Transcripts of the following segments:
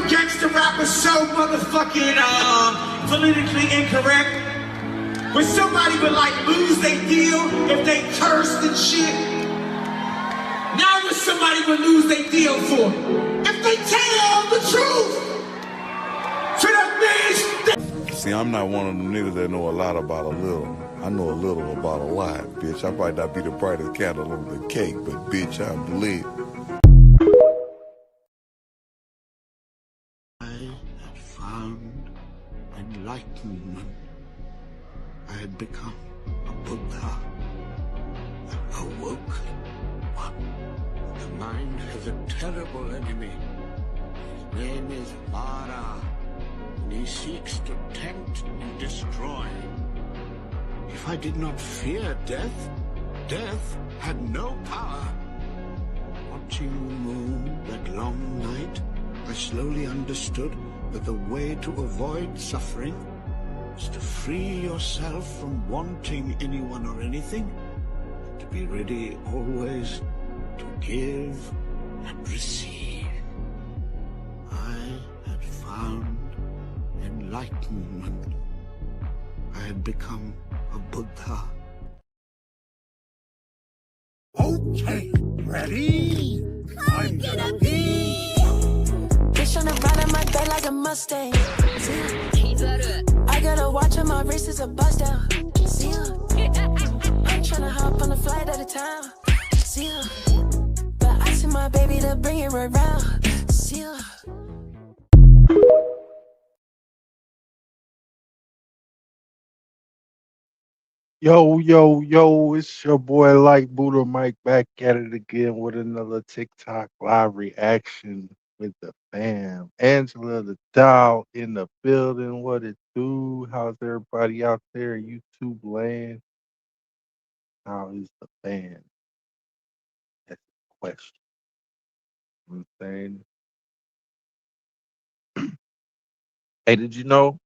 them gangster rappers so motherfucking politically incorrect. When somebody would like lose their deal if they cursed and shit. Now what somebody would lose their deal for? If they tell the truth to that bitch. See, I'm not one of them niggas that know a lot about a little. I know a little about a lot, bitch. I might not be the brightest candle on the cake, but bitch, I'm lit. I had found enlightenment. I had become a Buddha, an awoken one. The mind has a terrible enemy. His name is Mara, and he seeks to tempt and destroy. If I did not fear death, death had no power. Watching the moon that long night, I slowly understood that the way to avoid suffering is to free yourself from wanting anyone or anything, to be ready always to give and receive. I had found enlightenment. I had become a Buddha. Okay, ready? I'm gonna be. Bitch on the ride of my back like a Mustang. T.L.R. I gotta watch on my wrist is a bust down. T.L.R. I'm tryna hop on a flight out of town. T.L.R. But I see my baby to bring it right round. T.L.R. Yo, it's your boy Like Buddha Mike back at it again with another TikTok live reaction with the fam. Angela the Doll in the building. What it do? How's everybody out there in YouTube land? How is the fam? That's the question. You know what I'm saying? Hey, did you know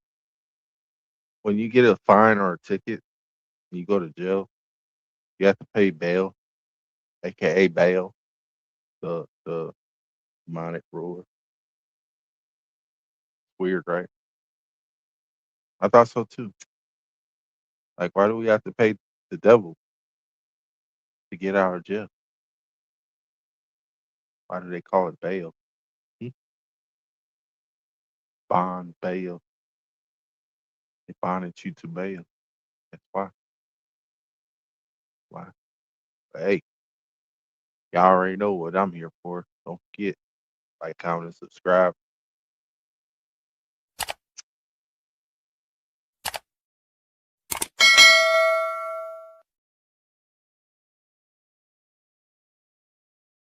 when you get a fine or a ticket, you go to jail, you have to pay bail, aka bail, the demonic ruler. Weird, right? I thought so too. Like, why do we have to pay the devil to get out of jail? Why do they call it bail? Hmm? Bond, bail. They bonded you to bail. That's why. Why? But hey, y'all already know what I'm here for. Don't forget, like, comment, and subscribe.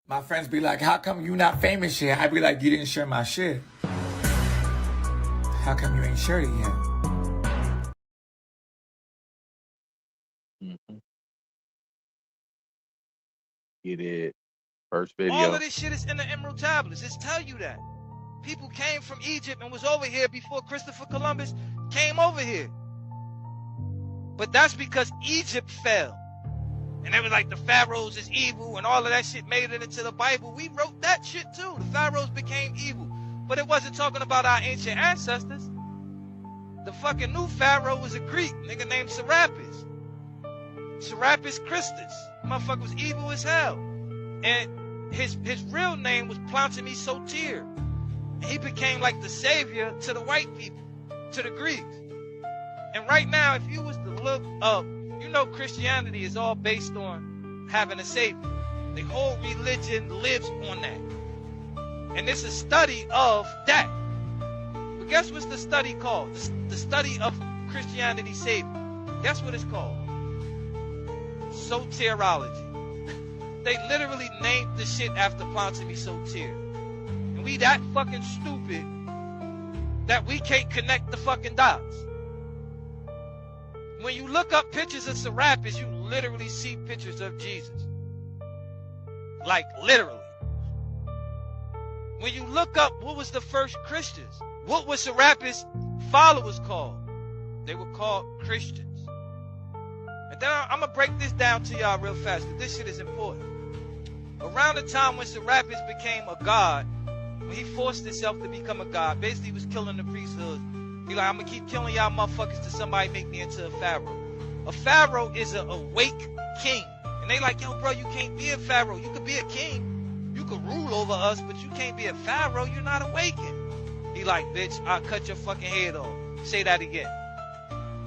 My friends be like, how come you not famous yet? I be like, you didn't share my shit. How come you ain't shared it yet? Mm-hmm. Get it. First video. All of this shit is in the Emerald Tablets. It's tell you that. People came from Egypt and was over here before Christopher Columbus came over here. But that's because Egypt fell. And they was like, the pharaohs is evil and all of that shit made it into the Bible. We wrote that shit too. The pharaohs became evil. But it wasn't talking about our ancient ancestors. The fucking new pharaoh was a Greek nigga named Serapis. Serapis Christus. Motherfucker was evil as hell. And his real name was Ptolemy Soter. And he became like the savior to the white people, to the Greeks. And right now, if you was to look up, you know Christianity is all based on having a savior. The whole religion lives on that. And it's a study of that. But guess what's the study called? The study of Christianity's savior. Guess what it's called? Soterology. They literally named the shit after Ptolemy Soter. And we that fucking stupid that we can't connect the fucking dots. When you look up pictures of Serapis, you literally see pictures of Jesus. Like, literally. When you look up what was the first Christians, what was Serapis' followers called? They were called Christians. And then I'm going to break this down to y'all real fast, because this shit is important. Around the time when Serapis became a god, when he forced himself to become a god, basically he was killing the priesthood. He like, I'm gonna keep killing y'all motherfuckers till somebody make me into a pharaoh. A pharaoh is an awake king. And they like, yo, bro, you can't be a pharaoh. You could be a king. You could rule over us, but you can't be a pharaoh. You're not awakened. He like, bitch, I'll cut your fucking head off. Say that again.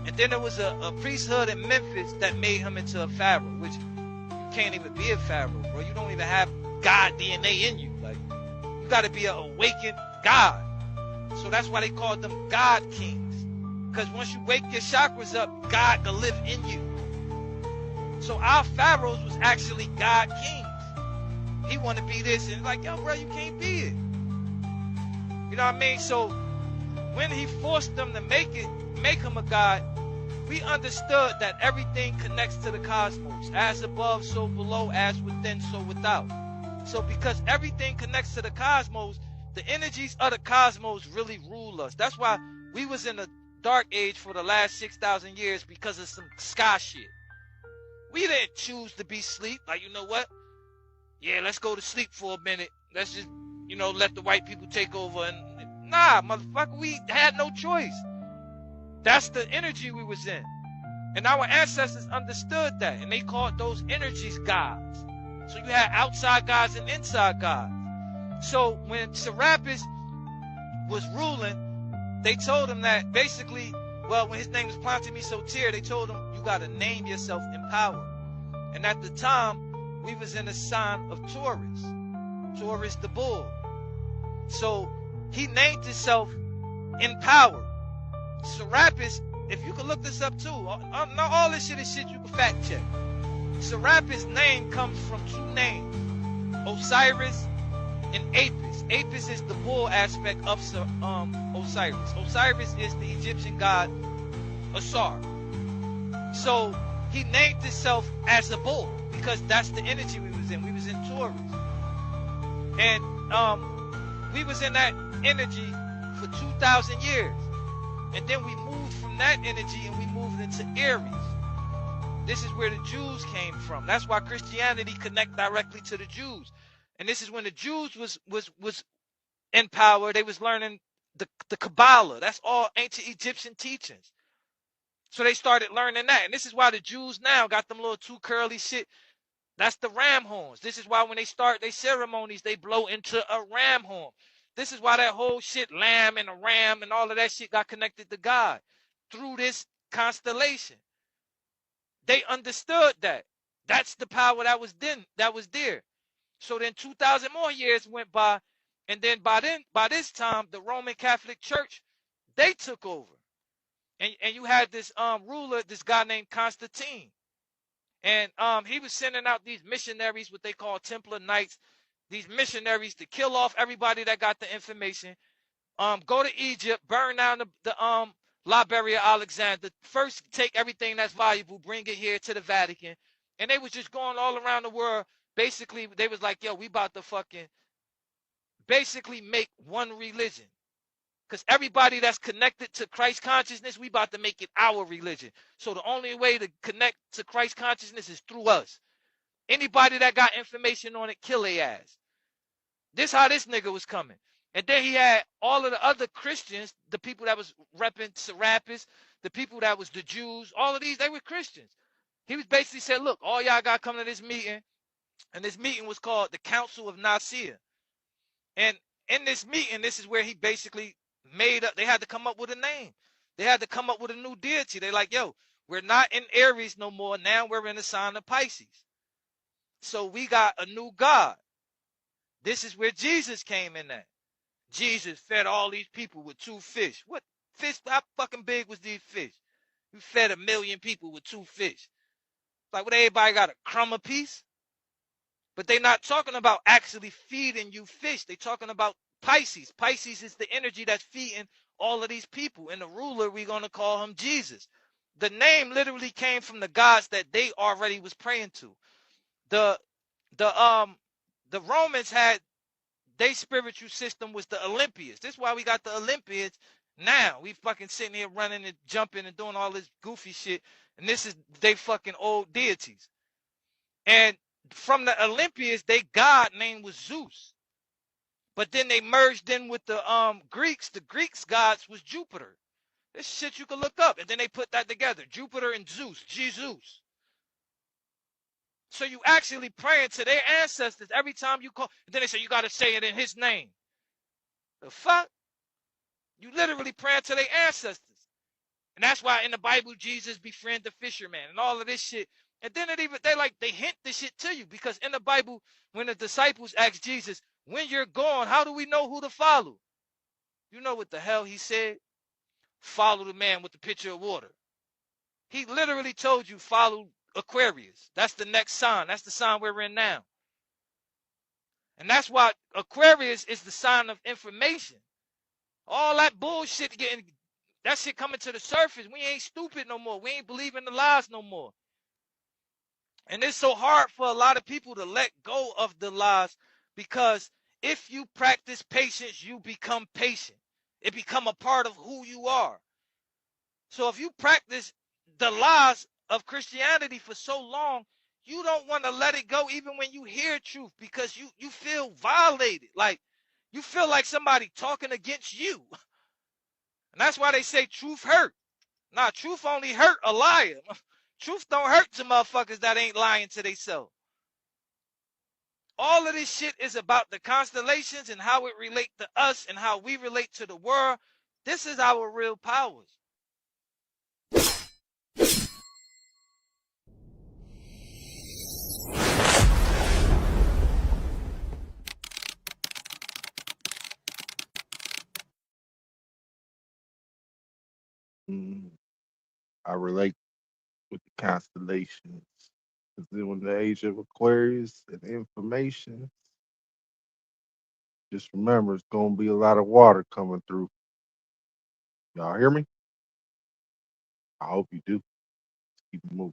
And then there was a priesthood in Memphis that made him into a pharaoh, which you can't even be a pharaoh, bro. You don't even have God DNA in you. Like, you got to be an awakened God. So that's why they called them God kings. Because once you wake your chakras up, God can live in you. So our pharaohs was actually God kings. He want to be this, and like, yo, bro, you can't be it. You know what I mean? So when he forced them to make him a god, we understood that everything connects to the cosmos. As above, so below, as within, so without. So because everything connects to the cosmos, the energies of the cosmos really rule us. That's why we was in a dark age for the last 6,000 years, because of some sky shit. We didn't choose to be asleep. Like, you know what? Yeah, let's go to sleep for a minute. Let's just, let the white people take over. And nah, motherfucker, we had no choice. That's the energy we was in. And our ancestors understood that. And they called those energies gods. So you had outside gods and inside gods. So when Serapis was ruling, they told him that basically, well, when his name was Pantami Sotir, they told him, you got to name yourself in power. And at the time, we was in the sign of Taurus. Taurus the bull. So he named himself in power. Serapis, if you could look this up too, not all this shit is shit you can fact check. Serapis' name comes from two names, Osiris and Apis. Apis is the bull aspect of Osiris. Osiris is the Egyptian god Asar. So he named himself as a bull because that's the energy we was in. We was in Taurus. And we was in that energy for 2,000 years. And then we moved from that energy and we moved into Aries. This is where the Jews came from. That's why Christianity connect directly to the Jews. And this is when the Jews was in power. They was learning the Kabbalah. That's all ancient Egyptian teachings. So they started learning that. And this is why the Jews now got them little two curly shit. That's the ram horns. This is why when they start their ceremonies, they blow into a ram horn. This is why that whole shit, lamb and a ram and all of that shit got connected to God through this constellation. They understood that. That's the power that was there. So then 2,000 more years went by, and then by this time, the Roman Catholic Church, they took over. And you had this ruler, this guy named Constantine. And he was sending out these missionaries, what they call Templar Knights, these missionaries to kill off everybody that got the information. Go to Egypt, burn down the Library of Alexander. First, take everything that's valuable, bring it here to the Vatican. And they was just going all around the world. Basically, they was like, yo, we about to fucking basically make one religion. Because everybody that's connected to Christ consciousness, we about to make it our religion. So the only way to connect to Christ consciousness is through us. Anybody that got information on it, kill their ass. This how this nigga was coming. And then he had all of the other Christians, the people that was repping Serapis, the people that was the Jews, all of these, they were Christians. He was basically said, look, all y'all got to come to this meeting. And this meeting was called the Council of Nicaea. And in this meeting, this is where he basically made up, they had to come up with a name. They had to come up with a new deity. They're like, yo, we're not in Aries no more. Now we're in the sign of Pisces. So we got a new God. This is where Jesus came in at. Jesus fed all these people with 2 fish. What fish? How fucking big was these fish? You fed 1 million people with 2 fish. Like, what, everybody got a crumb apiece? But they're not talking about actually feeding you fish. They're talking about Pisces. Pisces is the energy that's feeding all of these people. And the ruler, we're going to call him Jesus. The name literally came from the gods that they already was praying to. The Romans had, their spiritual system was the Olympians. This is why we got the Olympians now. We fucking sitting here running and jumping and doing all this goofy shit. And this is they fucking old deities. And from the Olympians, their god name was Zeus. But then they merged in with the Greeks. The Greeks' gods was Jupiter. This shit you can look up. And then they put that together. Jupiter and Zeus. Jesus. So you actually praying to their ancestors every time you call. And then they say you got to say it in his name. The fuck? You literally praying to their ancestors. And that's why in the Bible, Jesus befriend the fisherman and all of this shit. And then they hint this shit to you, because in the Bible, when the disciples asked Jesus, when you're gone, how do we know who to follow? You know what the hell he said? Follow the man with the pitcher of water. He literally told you follow Aquarius. That's the next sign. That's the sign we're in now. And that's why Aquarius is the sign of information. All that bullshit that shit coming to the surface. We ain't stupid no more. We ain't believing the lies no more. And it's so hard for a lot of people to let go of the lies, because if you practice patience, you become patient. It become a part of who you are. So if you practice the lies of Christianity for so long, you don't want to let it go even when you hear truth, because you feel violated. Like you feel like somebody talking against you. And that's why they say truth hurt. Nah, truth only hurt a liar. Truth don't hurt to motherfuckers that ain't lying to themselves. All of this shit is about the constellations and how it relate to us and how we relate to the world. This is our real powers. I relate with the constellations. Because then when the age of Aquarius and information, just remember it's gonna be a lot of water coming through. Y'all hear me? I hope you do. Keep it moving.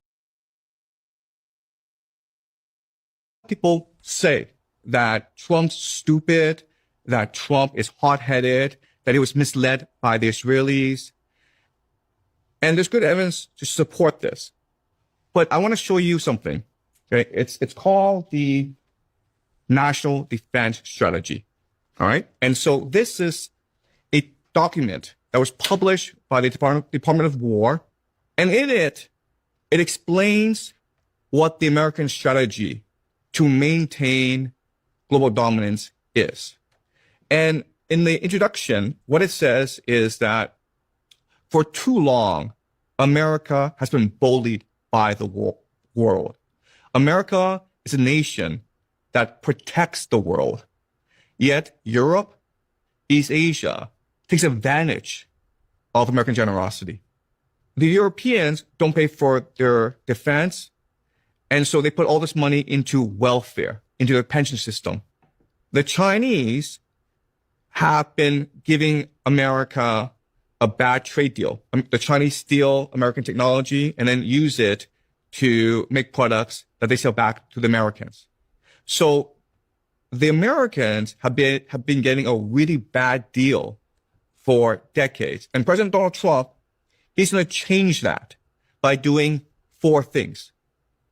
People say that Trump's stupid, that Trump is hot-headed, that he was misled by the Israelis. And there's good evidence to support this. But I want to show you something. Okay? It's called the National Defense Strategy. All right. And so this is a document that was published by the Department of War. And in it explains what the American strategy to maintain global dominance is. And in the introduction, what it says is that for too long, America has been bullied by the world. America is a nation that protects the world. Yet Europe, East Asia takes advantage of American generosity. The Europeans don't pay for their defense, and so they put all this money into welfare, into their pension system. The Chinese have been giving America a bad trade deal. The Chinese steal American technology and then use it to make products that they sell back to the Americans. So the Americans have been getting a really bad deal for decades. And President Donald Trump, he's going to change that by doing 4 things,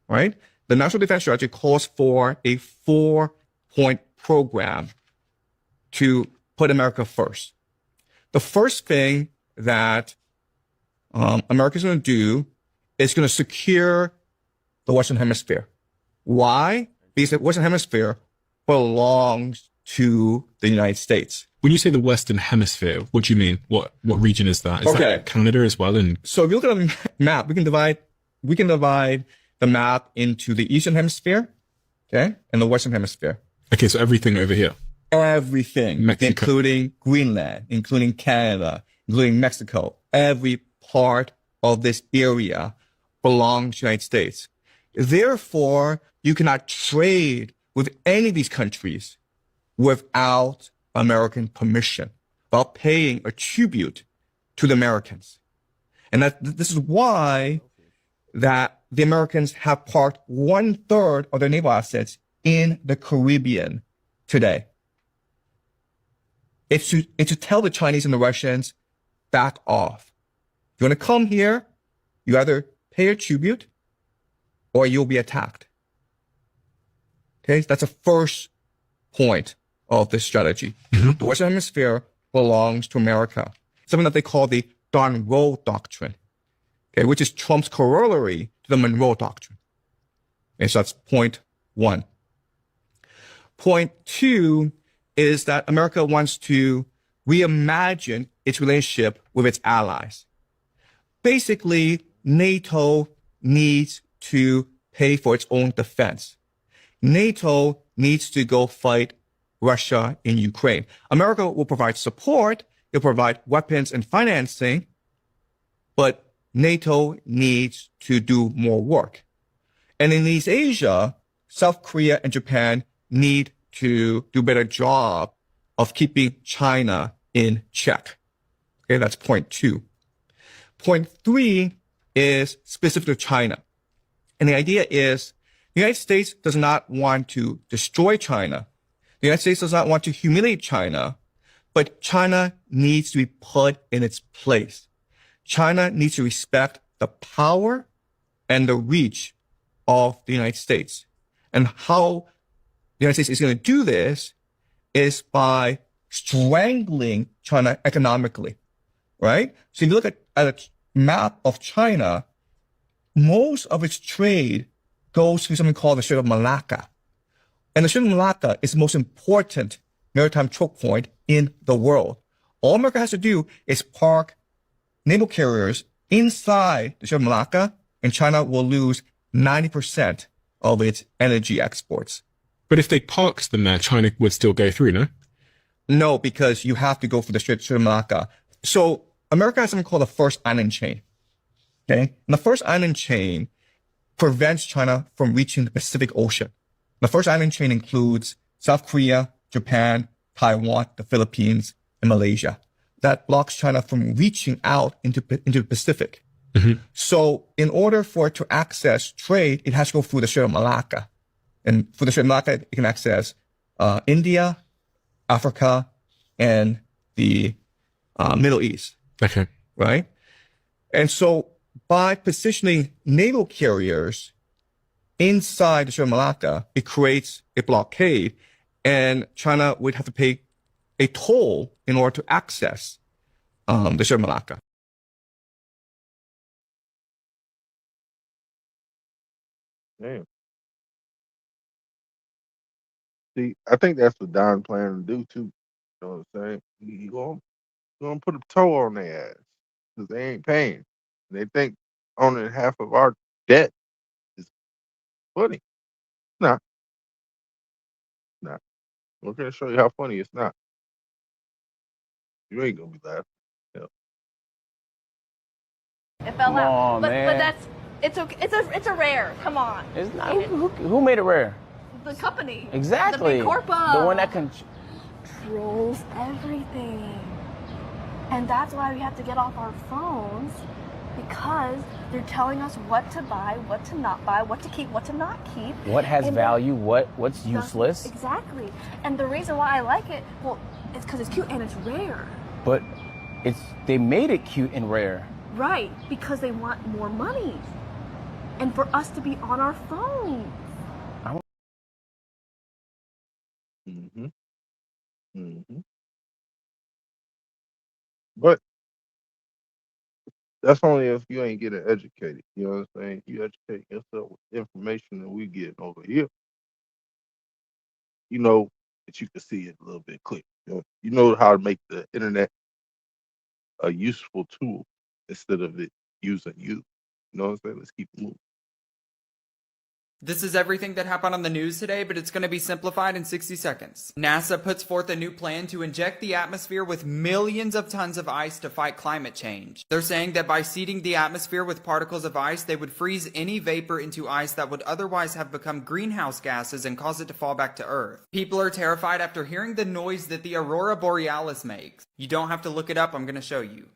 right? The National Defense Strategy calls for a 4-point program to put America first. The first thing that America's going to do is going to secure the Western Hemisphere. Why? Because the Western Hemisphere belongs to the United States. When you say the Western Hemisphere, what do you mean? What region is that? Is that Canada as well? And so if you look at a map, we can divide the map into the Eastern Hemisphere, okay, and the Western Hemisphere. Okay, so everything over here. Everything, Mexico. including Greenland, including Canada, including Mexico. Every part of this area belongs to the United States. Therefore, you cannot trade with any of these countries without American permission, without paying a tribute to the Americans. And this is why that the Americans have parked 1/3 of their naval assets in the Caribbean today. It's to tell the Chinese and the Russians, back off. If you want to come here, you either pay a tribute or you'll be attacked. Okay, that's the first point of this strategy. The Western Hemisphere belongs to America. Something that they call the Monroe Doctrine, okay, which is Trump's corollary to the Monroe Doctrine. Okay, so that's point one. Point two is that America wants to reimagine its relationship with its allies. Basically, NATO needs to pay for its own defense. NATO needs to go fight Russia in Ukraine. America will provide support, it'll provide weapons and financing, but NATO needs to do more work. And in East Asia, South Korea and Japan need to do a better job of keeping China in check. Okay, that's point two. Point three is specific to China. And the idea is the United States does not want to destroy China. The United States does not want to humiliate China, but China needs to be put in its place. China needs to respect the power and the reach of the United States. And how the United States is going to do this is by strangling China economically, right? So if you look at a map of China, most of its trade goes through something called the Strait of Malacca. And the Strait of Malacca is the most important maritime choke point in the world. All America has to do is park naval carriers inside the Strait of Malacca, and China will lose 90% of its energy exports. But if they parked them there, China would still go through, no? No, because you have to go for the Strait of Malacca. So America has something called the First Island Chain. Okay? And the First Island Chain prevents China from reaching the Pacific Ocean. The First Island Chain includes South Korea, Japan, Taiwan, the Philippines, and Malaysia. That blocks China from reaching out into the Pacific. So in order for it to access trade, it has to go through the Strait of Malacca. And for the Strait of Malacca, it can access India, Africa, and the Middle East. Okay. Right? And so by positioning naval carriers inside the Strait of Malacca, it creates a blockade, and China would have to pay a toll in order to access the Strait of Malacca. Damn. See, I think that's what Don planning to do too. You know what I'm saying? He gonna put a toe on their ass because they ain't paying. They think owning half of our debt is funny. Nah, nah. We're gonna show you how funny it's not. You ain't gonna be laughing. Hell. It fell out. But that's it's okay. It's a rare. Come on. It's not. Who made it rare? The company. Exactly. The big corpo. The one that controls everything. And that's why we have to get off our phones, because they're telling us what to buy, what to not buy, what to keep, what to not keep. What has value, what's useless. Exactly. And the reason why I like it, well, it's because it's cute and it's rare. But they made it cute and rare. Right, because they want more money. And for us to be on our phones. But that's only if you ain't getting educated. You know what I'm saying? You educate yourself with information that we getting over here. You know that you can see it a little bit clear. You know how to make the internet a useful tool instead of it using you. You know what I'm saying? Let's keep it moving. This is everything that happened on the news today, but it's going to be simplified in 60 seconds. NASA puts forth a new plan to inject the atmosphere with millions of tons of ice to fight climate change. They're saying that by seeding the atmosphere with particles of ice, they would freeze any vapor into ice that would otherwise have become greenhouse gases and cause it to fall back to Earth. People are terrified after hearing the noise that the aurora borealis makes. You don't have to look it up, I'm going to show you.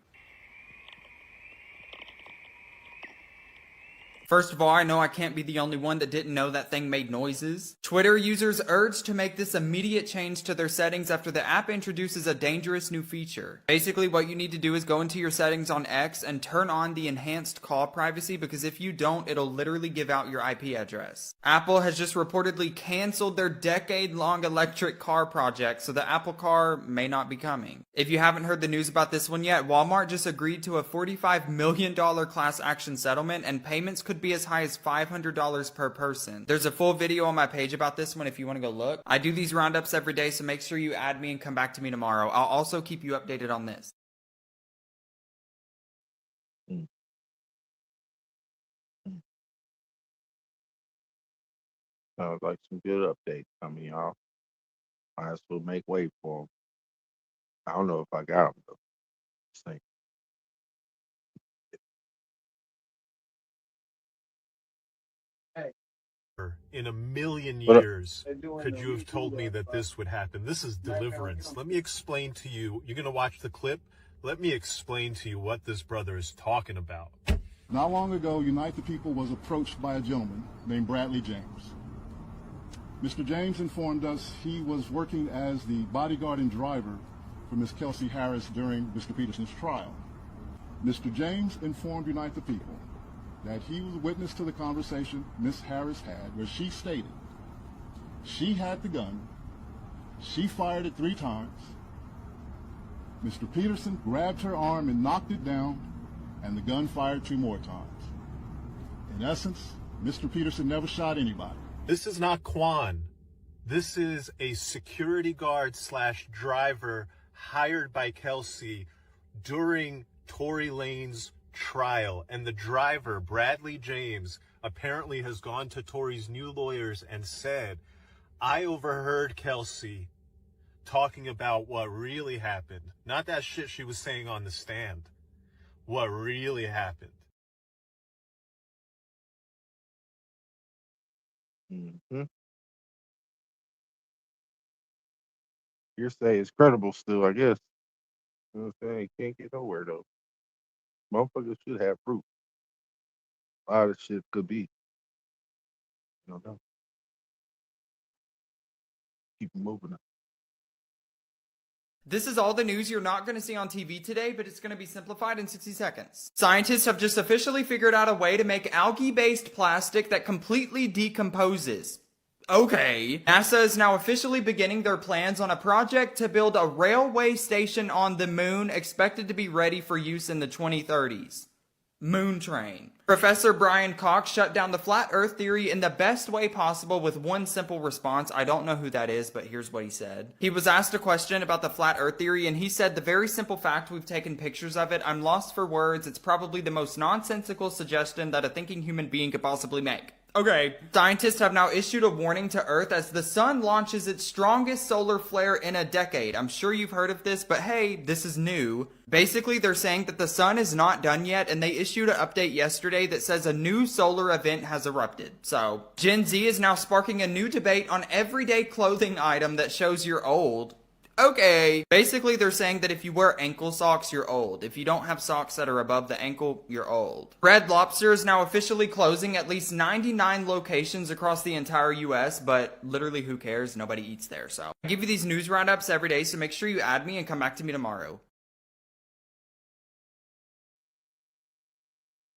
First of all, I know I can't be the only one that didn't know that thing made noises. Twitter users urged to make this immediate change to their settings after the app introduces a dangerous new feature. Basically, what you need to do is go into your settings on X and turn on the enhanced call privacy, because if you don't, it'll literally give out your IP address. Apple has just reportedly canceled their decade-long electric car project, so the Apple Car may not be coming. If you haven't heard the news about this one yet, Walmart just agreed to a $45 million class action settlement, and payments could be as high as $500 per person. There's a full video on my page about this one if you want to go look. I do these roundups every day, so make sure you add me and come back to me tomorrow. I'll also keep you updated on this. Sounds like some good updates coming, y'all. Might as well make way for them. I don't know if I got them, though. Just think. In a million What up? years, could you have told me that this would happen? This is deliverance. Let me explain to you. You're going to watch the clip. Let me explain to you what this brother is talking about. Not long ago, Unite the People was approached by a gentleman named Bradley James. Mr. James informed us he was working as the bodyguard and driver for Ms. Kelsey Harris during Mr. Peterson's trial. Mr. James informed Unite the People that he was witness to the conversation Ms. Harris had, where she stated she had the gun, she fired it 3 times, Mr. Peterson grabbed her arm and knocked it down, and the gun fired 2 more times. In essence, Mr. Peterson never shot anybody. This is not Quan. This is a security guard / driver hired by Kelsey during Tory Lane's trial. And the driver, Bradley James, apparently has gone to Tory's new lawyers and said, I overheard Kelsey talking about what really happened. Not that shit she was saying on the stand. What really happened. Mm-hmm. Hearsay is credible still, I guess. You know what I'm saying? Can't get nowhere, though. Motherfuckers should have proof. A lot of shit could be. You know. Keep moving. This is all the news you're not going to see on TV today, but it's going to be simplified in 60 seconds. Scientists have just officially figured out a way to make algae-based plastic that completely decomposes. Okay. NASA is now officially beginning their plans on a project to build a railway station on the moon, expected to be ready for use in the 2030s. Moon train. Professor Brian Cox shut down the flat earth theory in the best way possible with one simple response. I don't know who that is, but here's what he said. He was asked a question about the flat earth theory, and he said, the very simple fact, we've taken pictures of it. I'm lost for words. It's probably the most nonsensical suggestion that a thinking human being could possibly make. Okay. Scientists have now issued a warning to Earth as the sun launches its strongest solar flare in a decade. I'm sure you've heard of this, but hey, this is new. Basically, they're saying that the sun is not done yet, and they issued an update yesterday that says a new solar event has erupted. So, Gen Z is now sparking a new debate on everyday clothing item that shows you're old. Okay. Basically, they're saying that if you wear ankle socks, you're old. If you don't have socks that are above the ankle, you're old. Red Lobster is now officially closing at least 99 locations across the entire US, but literally who cares? Nobody eats there, so. I give you these news roundups every day, so make sure you add me and come back to me tomorrow.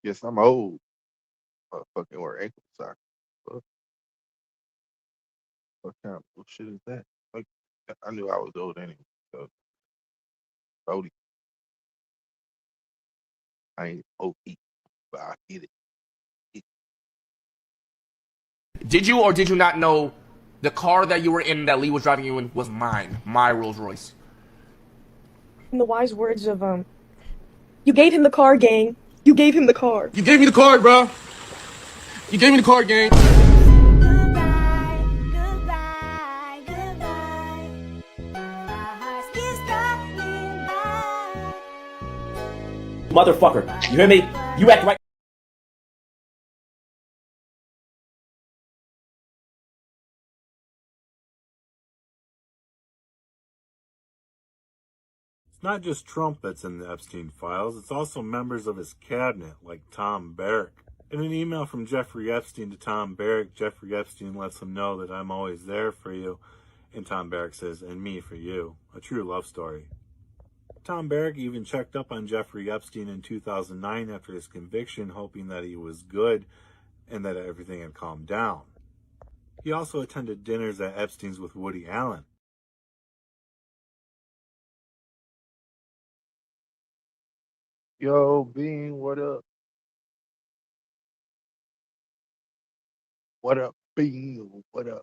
Yes, I'm old. Fucking wear ankle socks. What kind of bullshit is that? Like, I knew I was old anyway. So, Bodie. I ain't OP, but I get it. Did you or did you not know the car that you were in that Lee was driving you in was mine, my Rolls Royce? In the wise words of, you gave him the car, gang. You gave him the car. You gave me the car, bro. You gave me the car, gang. Motherfucker, you hear me? You act right. It's not just Trump that's in the Epstein files, it's also members of his cabinet, like Tom Barrack. In an email from Jeffrey Epstein to Tom Barrack, Jeffrey Epstein lets him know that I'm always there for you. And Tom Barrack says, and me for you. A true love story. Tom Barrack even checked up on Jeffrey Epstein in 2009 after his conviction, hoping that he was good and that everything had calmed down. He also attended dinners at Epstein's with Woody Allen. Yo, Bean, what up? What up, Bean? What up?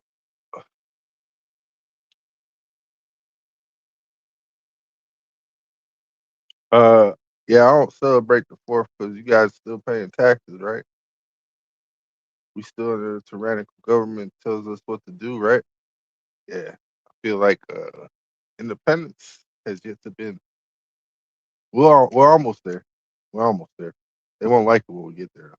Uh, yeah, I don't celebrate the 4th because you guys still paying taxes, right? We still under a tyrannical government tells us what to do, right? Yeah, I feel like independence has yet to be. We're almost there. We're almost there. They won't like it when we get there.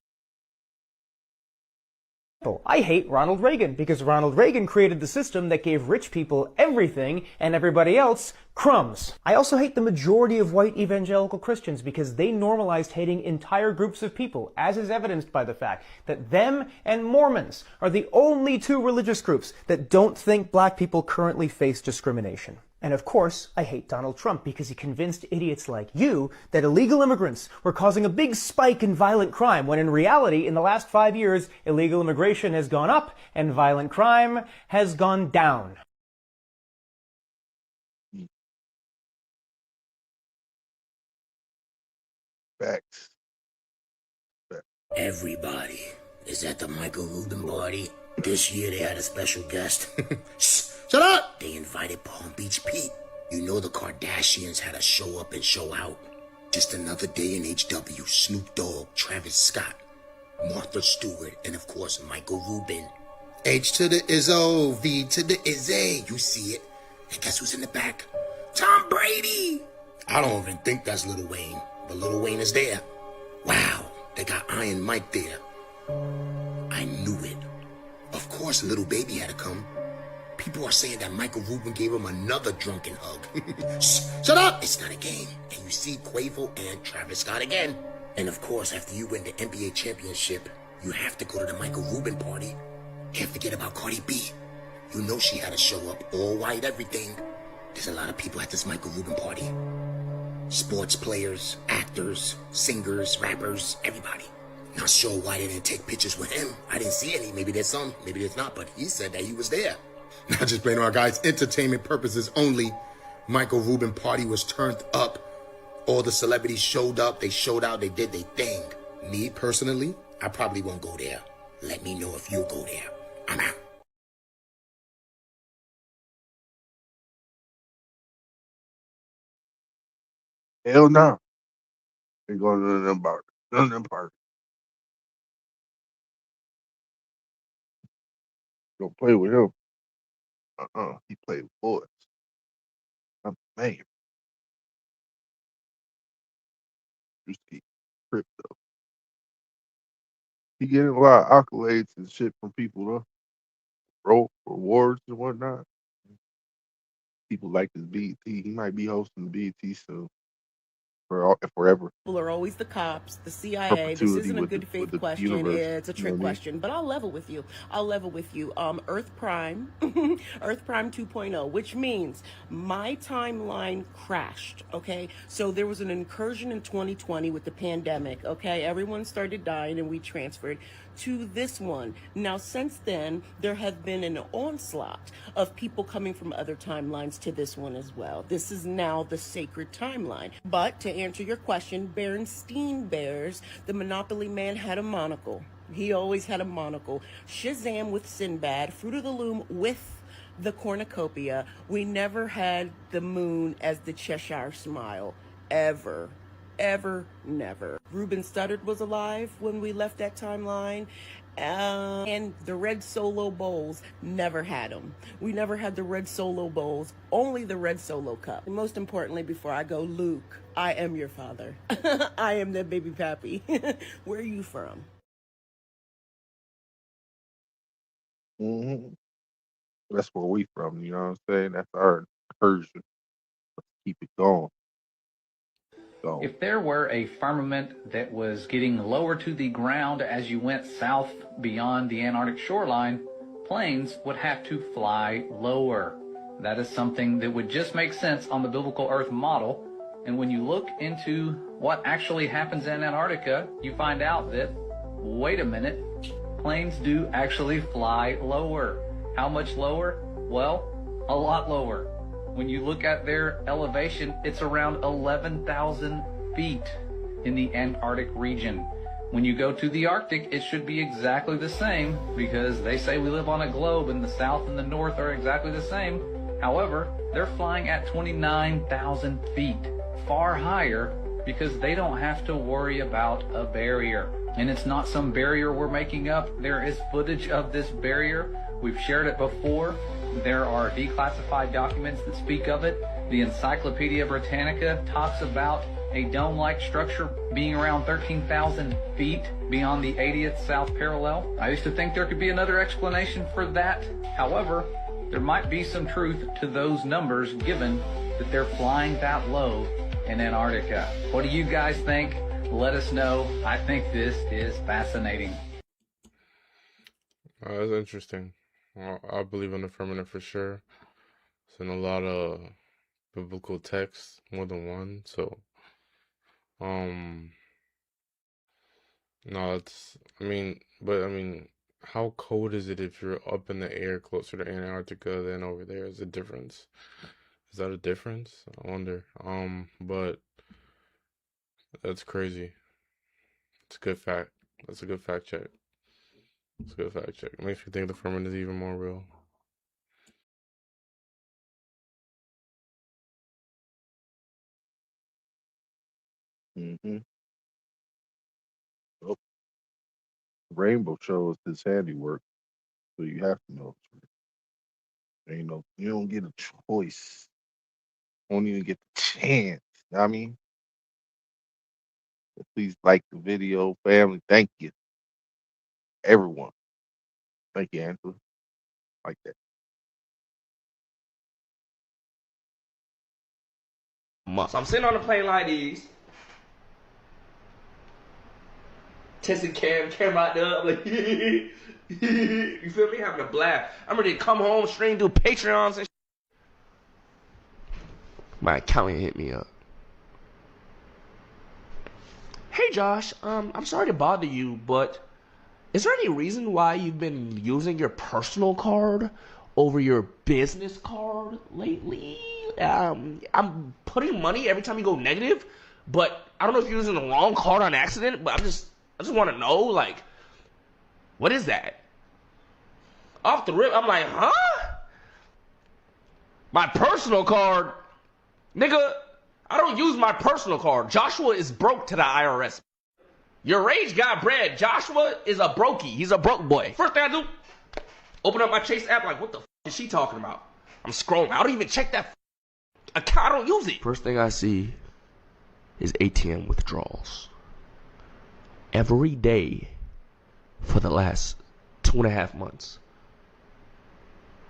I hate Ronald Reagan because Ronald Reagan created the system that gave rich people everything and everybody else crumbs. I also hate the majority of white evangelical Christians because they normalized hating entire groups of people, as is evidenced by the fact that them and Mormons are the only two religious groups that don't think black people currently face discrimination. And of course, I hate Donald Trump because he convinced idiots like you that illegal immigrants were causing a big spike in violent crime, when in reality, in the last 5 years, illegal immigration has gone up and violent crime has gone down. Facts. Everybody is at the Michael Rubin party. This year they had a special guest. Shut up! They invited Palm Beach Pete. You know the Kardashians had a show up and show out. Just another day in HW. Snoop Dogg, Travis Scott, Martha Stewart, and of course Michael Rubin. H to the Izzo, V to the Izzy. You see it. And guess who's in the back? Tom Brady! I don't even think that's Lil Wayne, but Lil Wayne is there. Wow, they got Iron Mike there. I knew it. Of course, little baby had to come. People are saying that Michael Rubin gave him another drunken hug. Shut up! It's not a game. And you see Quavo and Travis Scott again. And of course, after you win the NBA championship, you have to go to the Michael Rubin party. Can't forget about Cardi B. You know she had to show up, all white, everything. There's a lot of people at this Michael Rubin party. Sports players, actors, singers, rappers, everybody. Not sure why they didn't take pictures with him. I didn't see any. Maybe there's some, maybe there's not, but he said that he was there. Not just playing our guys, entertainment purposes only. Michael Rubin party was turned up. All the celebrities showed up, they showed out, they did their thing. Me, personally, I probably won't go there. Let me know if you'll go there. I'm out. Hell no. Ain't going to none of them parties. None of them parties. Don't play with him. He played with boys. I'm man. Just keep crypto. He getting a lot of accolades and shit from people though. Broke awards and whatnot. People like this BET. He might be hosting the BET soon. Forever. People are always the cops, the CIA. This Perpetuity isn't a with good the faith question. universe. It's a You know trick what I mean? question, but I'll level with you. Earth Prime, Earth Prime 2.0, which means my timeline crashed. Okay, so there was an incursion in 2020 with the pandemic. Okay, everyone started dying, and we transferred to this one. Now, since then, there have been an onslaught of people coming from other timelines to this one as well. This is now the sacred timeline. But to answer your question, Berenstein Bears, the Monopoly man, had a monocle. He always had a monocle. Shazam with Sinbad, Fruit of the Loom with the cornucopia. We never had the moon as the Cheshire Smile, ever. Ever, never. Ruben Studdard was alive when we left that timeline. And the red solo bowls, never had them. We never had the red solo bowls, only the red solo cup. And most importantly, before I go, Luke, I am your father. I am the baby pappy. Where are you from? Mm-hmm. That's where we from, you know what I'm saying? That's our incursion. Let's keep it going. gone. If there were a firmament that was getting lower to the ground as you went south beyond the Antarctic shoreline, planes would have to fly lower. That is something that would just make sense on the biblical Earth model. And when you look into what actually happens in Antarctica, you find out that, wait a minute, planes do actually fly lower. How much lower? Well, a lot lower. When you look at their elevation, it's around 11,000 feet in the Antarctic region. When you go to the Arctic, it should be exactly the same because they say we live on a globe and the south and the north are exactly the same. However, they're flying at 29,000 feet, far higher because they don't have to worry about a barrier. And it's not some barrier we're making up. There is footage of this barrier. We've shared it before. There are declassified documents that speak of it. The Encyclopedia Britannica talks about a dome-like structure being around 13,000 feet beyond the 80th south parallel. I used to think there could be another explanation for that. However, there might be some truth to those numbers given that they're flying that low in Antarctica. What do you guys think? Let us know. I think this is fascinating. That's interesting. I believe in the firmament for sure. It's in a lot of biblical texts, more than one. So, no, how cold is it if you're up in the air closer to Antarctica than over there? Is a difference? Is that a difference? I wonder. But that's crazy. It's a good fact. That's a good fact check. It's a good fact check. It makes me think the firmament is even more real. Mm-hmm. Oh, Rainbow shows his handiwork, so you have to know it's real. Ain't no, you don't get a choice. Don't even get the chance. You know what I mean? So please like the video, family. Thank you, everyone. Thank you, Angela. Like that. So I'm sitting on a plane like these. Testing camera out there. I'm like, you feel me? Having a blast. I'm ready to come home, stream, do Patreons and shit. My accountant hit me up. Hey Josh, I'm sorry to bother you, but is there any reason why you've been using your personal card over your business card lately? I'm putting money every time you go negative, but I don't know if you're using the wrong card on accident, but I just want to know, like, what is that? Off the rip, I'm like, huh? My personal card? Nigga, I don't use my personal card. Joshua is broke to the IRS. Your rage got bread. Joshua is a brokey. He's a broke boy. First thing I do, open up my Chase app, like, what the is she talking about? I'm scrolling. I don't even check that account. I don't use it. First thing I see is ATM withdrawals. Every day for the last 2.5 months.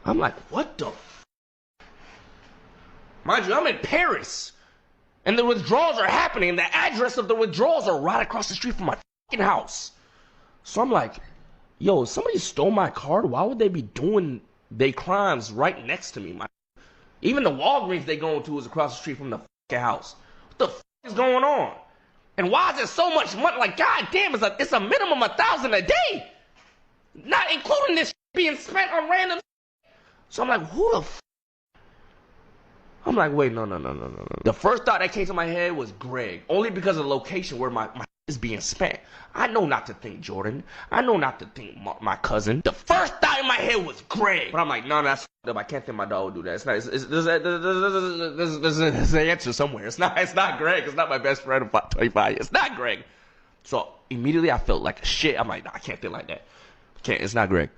I'm like, what the Mind you, I'm in Paris. And the withdrawals are happening. And the address of the withdrawals are right across the street from my fucking house. So I'm like, yo, if somebody stole my card, why would they be doing their crimes right next to me? Even the Walgreens they going to is across the street from the fucking house. What the is going on? And why is there so much money? Like, god damn, it's a minimum of 1,000 a day. Not including this being spent on random. So I'm like, who the I'm like, wait, no. The first thought that came to my head was Greg. Only because of the location where my is being spent. I know not to think Jordan. I know not to think my cousin. The first thought in my head was Greg. But I'm like, no, that's up. I can't think my dog would do that. It's not. There's an answer somewhere. It's not Greg. It's not my best friend of 25 years. It's not Greg. So immediately I felt like shit. I'm like, nah, I can't think like that. It's not Greg.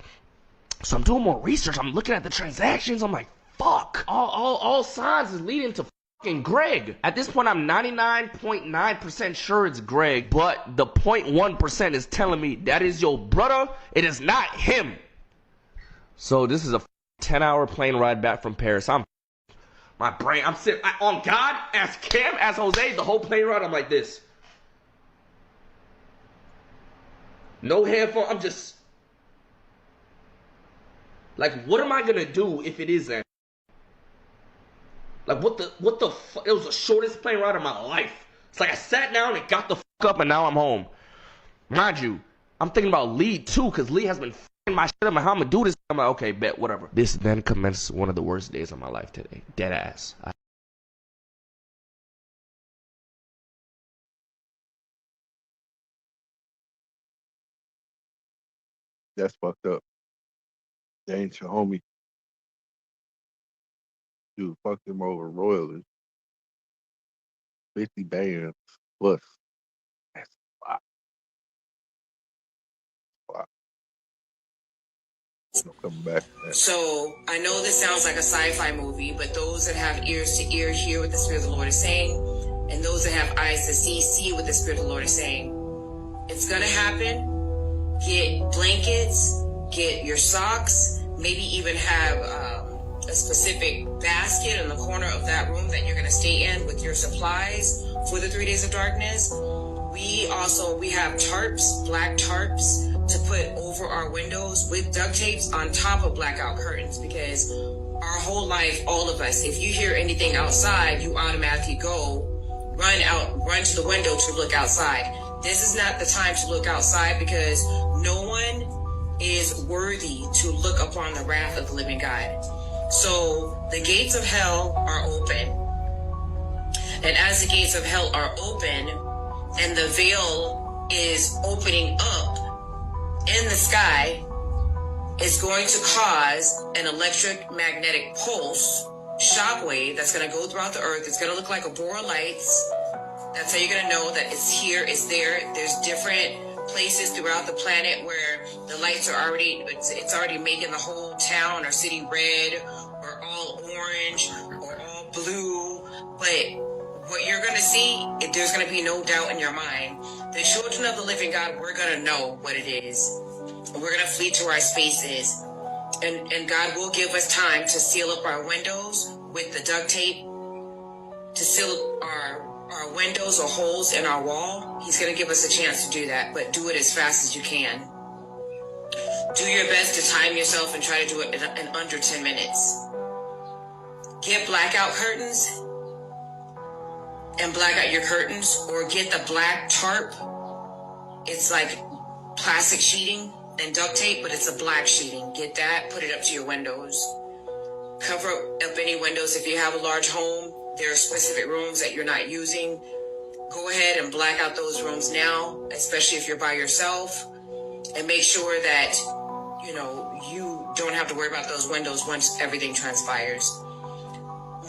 So I'm doing more research. I'm looking at the transactions. I'm like, fuck. All signs is leading to fucking Greg. At this point, I'm 99.9% sure it's Greg, but the 0.1% is telling me that is your brother. It is not him. So this is a 10-hour plane ride back from Paris. I'm My brain, I'm sitting, on God, as Cam, as Jose, the whole plane ride, I'm like this. No headphone, I'm just, like, what am I gonna do if it is that? Like, what the fuck? It was the shortest plane ride of my life. It's like I sat down and got the fuck up and now I'm home. Mind you, I'm thinking about Lee too, because Lee has been f***ing my shit up. How I'm gonna do this? I'm like, okay, bet, whatever. This then commenced one of the worst days of my life today. Dead ass. That's fucked up. They ain't your homie. Dude, fuck them over royally. 50 bands plus. That's a lot. No coming back to that. So I know this sounds like a sci-fi movie, but those that have ears to hear what the Spirit of the Lord is saying, and those that have eyes to see what the Spirit of the Lord is saying. It's gonna happen. Get blankets, get your socks, maybe even have a specific basket in the corner of that room that you're gonna stay in with your supplies for the 3 days of darkness. We have tarps, black tarps, to put over our windows with duct tapes on top of blackout curtains, because our whole life, all of us, if you hear anything outside, you automatically run to the window to look outside. This is not the time to look outside, because no one is worthy to look upon the wrath of the living God. So the gates of hell are open. And as the gates of hell are open and the veil is opening up in the sky, is going to cause an electromagnetic pulse, shockwave, that's going to go throughout the earth. It's going to look like aurora lights. That's how you're going to know that it's here, it's there. There's different places throughout the planet where the lights are already, it's already making the whole town or city red or all orange or all blue. But what you're going to see, there's going to be no doubt in your mind. The children of the living God, we're going to know what it is. We're going to flee to our spaces. And God will give us time to seal up our windows with the duct tape, to seal our windows or holes in our wall. He's going to give us a chance to do that, but do it as fast as you can. Do your best to time yourself and try to do it in under 10 minutes. Get blackout curtains and black out your curtains, or get the black tarp. It's like plastic sheeting and duct tape, but it's a black sheeting. Get that, put it up to your windows. Cover up any windows. If you have a large home, there are specific rooms that you're not using. Go ahead and black out those rooms now, especially if you're by yourself, and make sure that, you don't have to worry about those windows once everything transpires.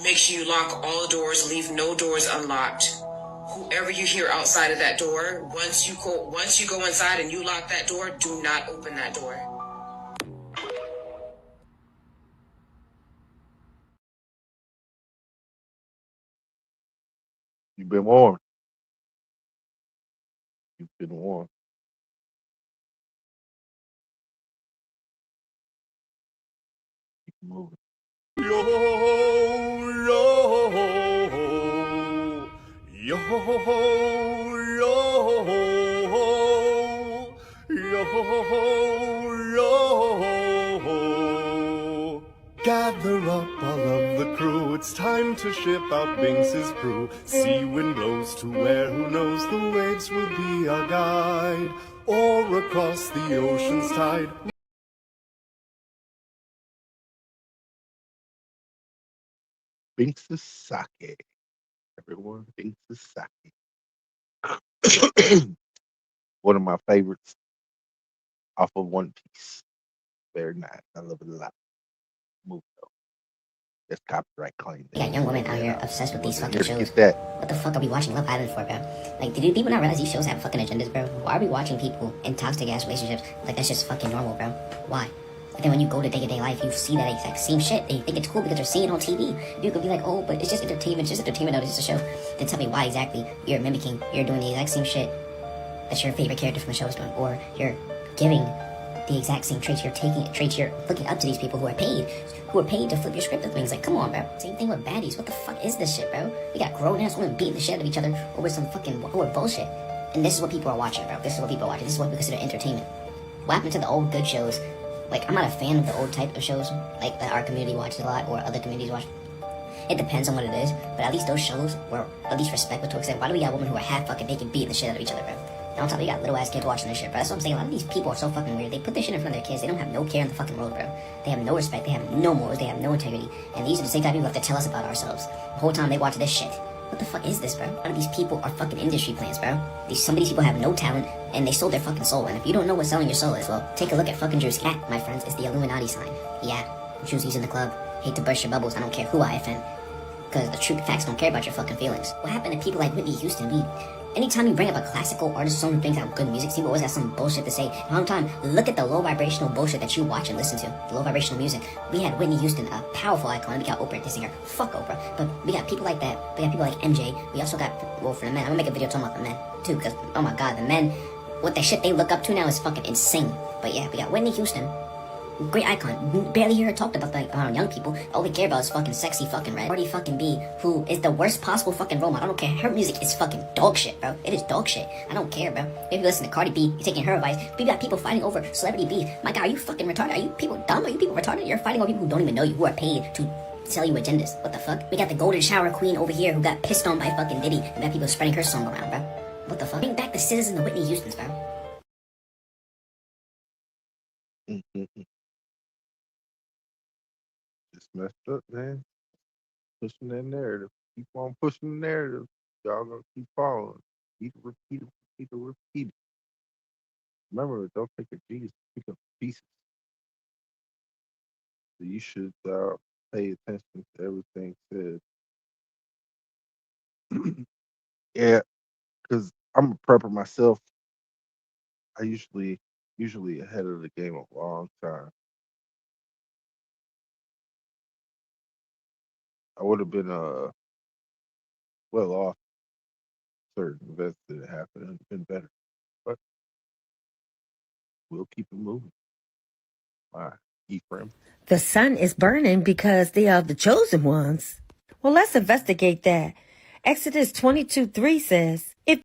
Make sure you lock all the doors, leave no doors unlocked. Whoever you hear outside of that door, once you go inside and you lock that door, do not open that door. You've been warned. You've been warned. Keep moving. Gather up all of the crew, it's time to ship out Binks's crew. Sea wind blows to where, who knows, the waves will be our guide. Or across the ocean's tide. Binks's sake. Everyone, Binks's sake. One of my favorites off of One Piece. Very nice. I love it a lot. Move though. That's copyright claim. We got young women out here obsessed with these fucking shows. Get that. What the fuck are we watching Love Island for, bro? Like, do people not realize these shows have fucking agendas, bro? Why are we watching people in toxic ass relationships? Like, that's just fucking normal, bro. Why? But then when you go to day-to-day life, you see that exact same shit. They think it's cool because they're seeing it on TV. You could be like, oh, but it's just entertainment. It's just entertainment. No, it's just a show. Then tell me why exactly you're mimicking, you're doing the exact same shit that your favorite character from the show is doing. Or you're giving the exact same traits you're taking, traits you're looking up to these people who are paid to flip your script of things. Like, come on, bro. Same thing with baddies. What the fuck is this shit, bro? We got grown-ass women beating the shit out of each other over some fucking bullshit. And this is what people are watching, bro. This is what people are watching. This is what we consider entertainment. What happened to the old good shows? Like, I'm not a fan of the old type of shows, like, that our community watches a lot, or other communities watch. It depends on what it is, but at least those shows were at least respectful to extent. Why do we got women who are half fucking naked beating the shit out of each other, bro? And on top of you got little ass kids watching this shit, bro. That's what I'm saying. A lot of these people are so fucking weird. They put this shit in front of their kids. They don't have no care in the fucking world, bro. They have no respect. They have no morals. They have no integrity. And these are the same type of people who have to tell us about ourselves. The whole time they watch this shit. What the fuck is this, bro? A lot of these people are fucking industry plants, bro. Some of these people have no talent, and they sold their fucking soul. And if you don't know what selling your soul is, well, take a look at fucking Drew's cat, my friends. It's the Illuminati sign. Yeah, Drew's in the club. Hate to burst your bubbles. I don't care who I offend. Because the truth facts don't care about your fucking feelings. What happened to people like Whitney Houston? Anytime you bring up a classical artist, someone who brings out good music, people always got some bullshit to say. A long time, look at the low vibrational bullshit that you watch and listen to. The low vibrational music. We had Whitney Houston, a powerful icon. We got Oprah dissing her. Fuck Oprah. But we got people like that. We got people like MJ. We also got, well, for the men, I'm gonna make a video talking about the men, too, because, oh my god, the men, what the shit they look up to now is fucking insane. But yeah, we got Whitney Houston. Great icon. Barely hear her talked about, like, young people. All they care about is fucking sexy fucking red. Cardi fucking B, who is the worst possible fucking role model. I don't care. Her music is fucking dog shit, bro. It is dog shit. I don't care, bro. If you listen to Cardi B, you're taking her advice. We got people fighting over celebrity beef. My god, are you fucking retarded? Are you people dumb? Are you people retarded? You're fighting over people who don't even know you, who are paid to sell you agendas. What the fuck? We got the golden shower queen over here who got pissed on by fucking Diddy and got people spreading her song around, bro. What the fuck? Bring back the scissors and the Whitney Houstons, bro. Just messed up, man. Pushing that narrative. Keep on pushing the narrative. Y'all gonna keep following. Repeat it, repeat it, repeat it, repeat it. Remember, don't think of Jesus, think of pieces. So you should pay attention to everything said. Yeah, because I'm a prepper myself. I usually ahead of the game a long time. I would have been well off certain events that happened and been better. But we'll keep it moving. My Ephraim. The sun is burning because they are the chosen ones. Well, let's investigate that. Exodus 22:3 says, if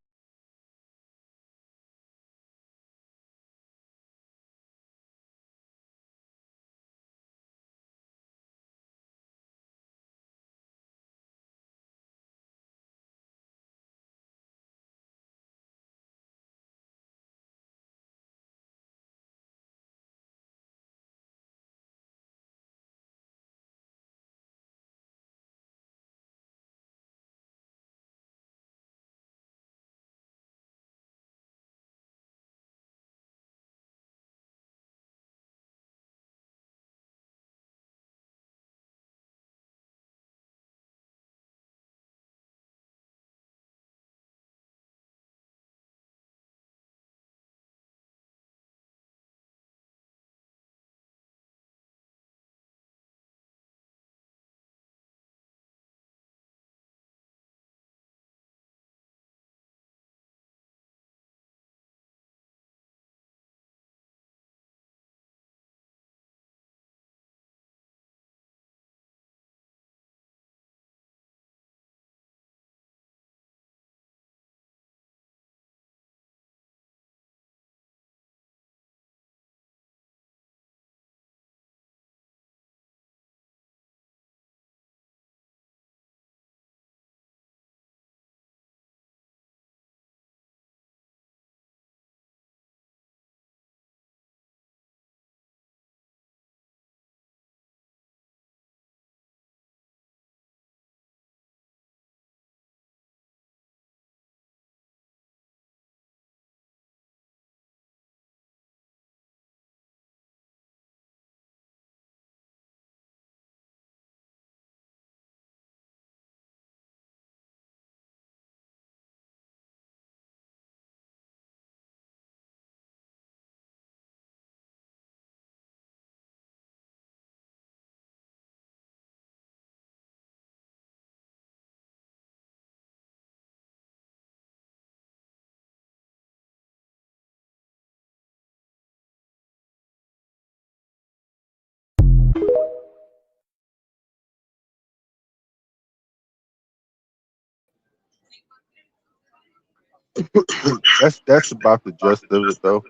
That's about the gist of it, though.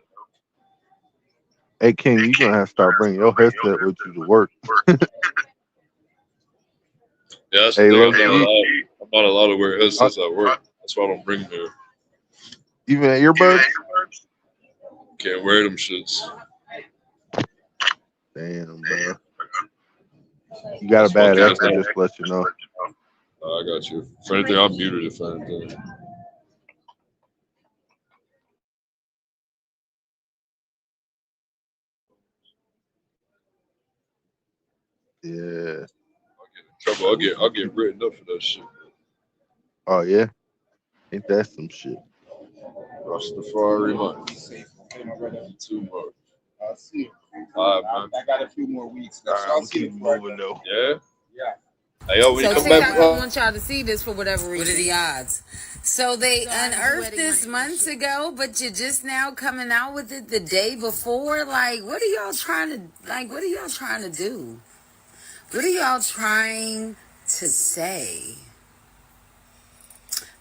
Hey, King, you gonna have to start bringing your headset with you to work. Yeah, that's the Hey, thing. low I'm not key, allowed. I'm not allowed to wear headsets at work. That's why I don't bring them here. even earbuds. Can't wear them shits. Damn, bro. You got a That's one bad thing that's echo, not. just to let you know. I got you. For anything, I'm muted if anything. Yeah. Trouble. I'll get written up for that shit. Oh yeah. Ain't that some shit? Rastafari money. Too much. I'll see. All right, man. I got a few more weeks. All right, I'm keep moving though. Yeah. Yeah. Hey, yo, when you So come TikTok back, don't want y'all to see this for whatever reason. What are the odds? So they unearthed this months ago, but you're just now coming out with it the day before. Like, what are y'all trying to What are y'all trying to do? What are y'all trying to say?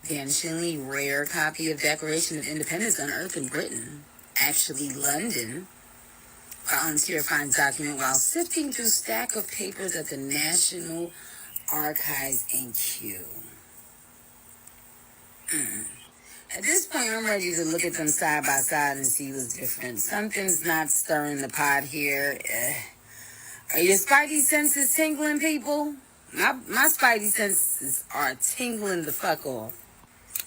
Vanishingly rare copy of Declaration of Independence unearthed in Britain, actually London. Volunteer finds document while sifting through stack of papers at the National Archives in Kew. At this point, I'm ready to look at them side by side and see what's different. Something's not stirring the pot here. Are your spidey senses tingling, people? My spidey senses are tingling the fuck off.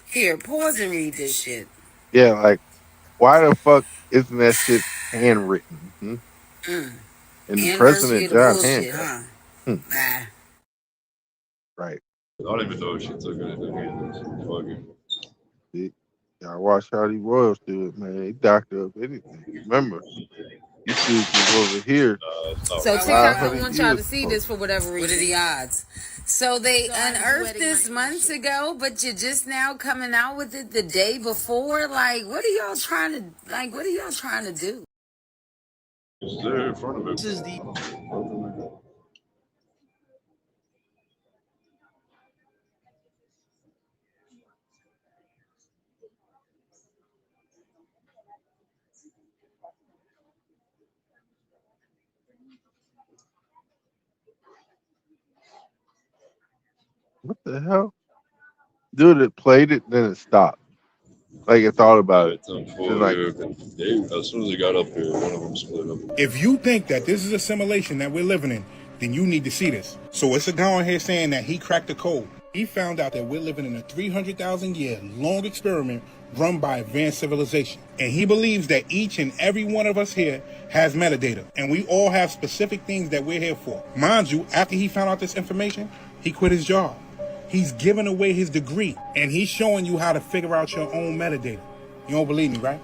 Here, pause and read this shit. Yeah, like why the fuck isn't that shit handwritten? And Anniversary President of the John bullshit, Hancock. huh? Nah. Right. I don't even know if she took anything. Fucking. See, y'all watch how these royals do it, man. They doctor up anything. Remember, these dudes was over here. So TikTok don't 500 want y'all to years see ago. this for whatever reason. What are the odds? So they unearthed this months ago, but you're just now coming out with it the day before. Like, what are y'all trying to What are y'all trying to do? It's there in front of him. This is the. What the hell? Dude, it played it, then it stopped. Like it thought about it. Then like, As soon as he got up here, one of them split up. If you think that this is a simulation that we're living in, then you need to see this. So it's a guy on here saying that he cracked the code. He found out that we're living in a 300,000 year long experiment run by advanced civilization. And he believes that each and every one of us here has metadata. And we all have specific things that we're here for. Mind you, after he found out this information, he quit his job. He's giving away his degree. And he's showing you how to figure out your own metadata. You don't believe me, right?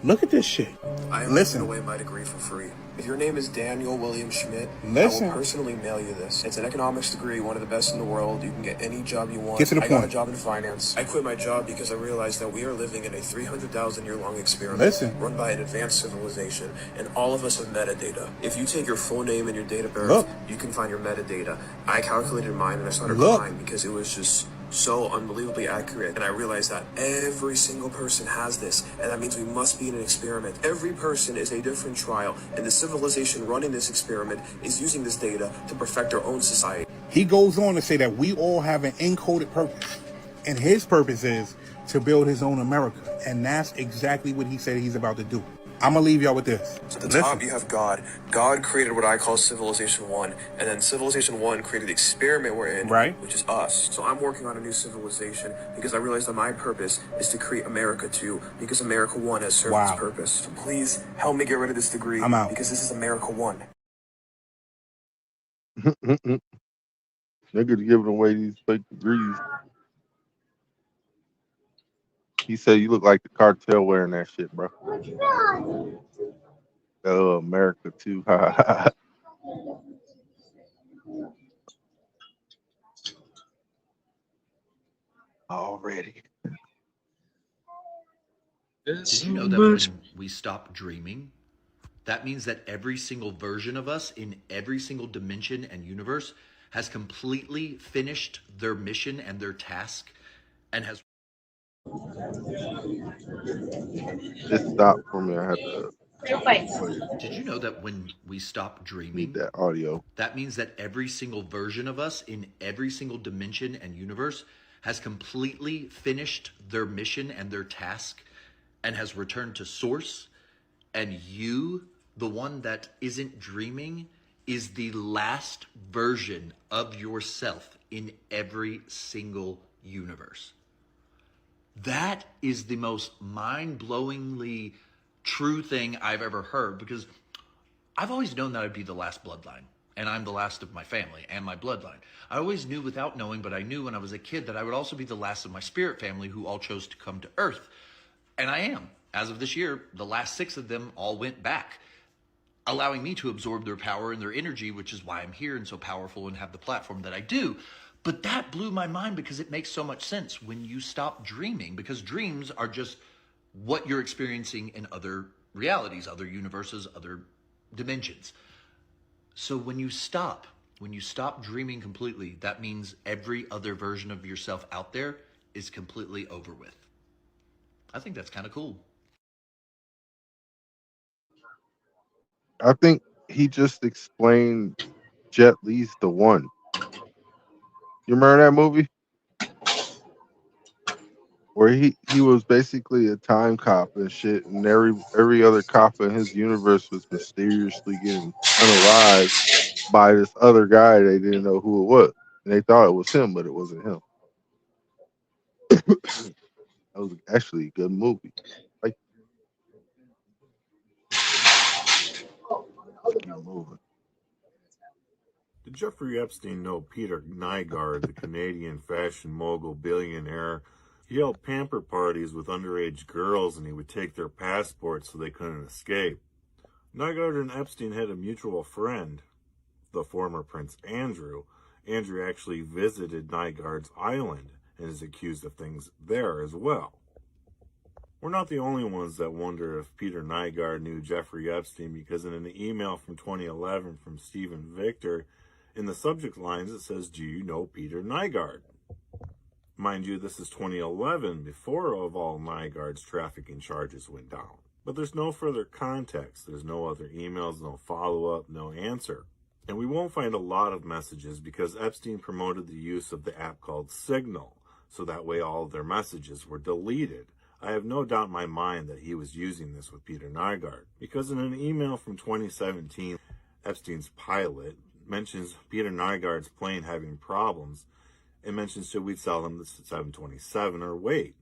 Look at this shit. I am Listen. giving away my degree for free. If your name is Daniel William Schmidt, Listen. I will personally mail you this. It's an economics degree, one of the best in the world. You can get any job you want. Get to the I got a point. job in finance. I quit my job because I realized that we are living in a 300,000 year long experiment Listen. run by an advanced civilization, and all of us have metadata. If you take your full name and your date of birth, Look. you can find your metadata. I calculated mine and I started Look. crying because it was just so unbelievably accurate. And I realized that every single person has this, and that means we must be in an experiment. Every person is a different trial, and the civilization running this experiment is using this data to perfect their own society. He goes on to say that we all have an encoded purpose. And his purpose is to build his own America. And that's exactly what he said he's about to do. I'm going to leave y'all with this. So at the top, you have God. God created what I call Civilization 1. And then Civilization 1 created the experiment we're in, Right. which is us. So I'm working on a new civilization because I realized that my purpose is to create America 2 because America 1 has served its purpose. So please help me get rid of this degree. I'm out. Because this is America 1. niggas giving away these fake degrees. He said you look like the cartel wearing that shit, bro. America too. Already. Did you know that when we stop dreaming, that means that every single version of us in every single dimension and universe has completely finished their mission and their task and has It stopped for me. I had to play it. Did you know that when we stop Need dreaming, that audio. that means that every single version of us in every single dimension and universe has completely finished their mission and their task and has returned to source? And you, the one that isn't dreaming, is the last version of yourself in every single universe. That is the most mind-blowingly true thing I've ever heard, because I've always known that I'd be the last bloodline, and I'm the last of my family and my bloodline. I always knew without knowing, but I knew when I was a kid that I would also be the last of my spirit family who all chose to come to Earth. And I am. As of this year, the last 6 of them all went back, allowing me to absorb their power and their energy, which is why I'm here and so powerful and have the platform that I do. But that blew my mind because it makes so much sense when you stop dreaming, because dreams are just what you're experiencing in other realities, other universes, other dimensions. So when you stop dreaming completely, that means every other version of yourself out there is completely over with. I think that's kind of cool. I think he just explained Jet Li's The One. You remember that movie? Where he was basically a time cop and shit, and every other cop in his universe was mysteriously getting unalived by this other guy. They didn't know who it was, and they thought it was him, but it wasn't him. That was actually a good movie. Like, keep moving. Did Jeffrey Epstein know Peter Nygaard, the Canadian fashion mogul billionaire? He held pamper parties with underage girls, and he would take their passports so they couldn't escape. Nygaard and Epstein had a mutual friend, the former Prince Andrew. Andrew actually visited Nygaard's island and is accused of things there as well. We're not the only ones that wonder if Peter Nygaard knew Jeffrey Epstein, because in an email from 2011 from Stephen Victor, in the subject lines it says, "Do you know Peter Nygaard?" Mind you, this is 2011, before of all Nygaard's trafficking charges went down. But there's no further context. There's no other emails, no follow-up, no answer. And we won't find a lot of messages because Epstein promoted the use of the app called Signal, so that way all of their messages were deleted. I have no doubt in my mind that he was using this with Peter Nygaard, because in an email from 2017, Epstein's pilot mentions Peter Nygaard's plane having problems. It mentions, should we sell him the 727 or wait?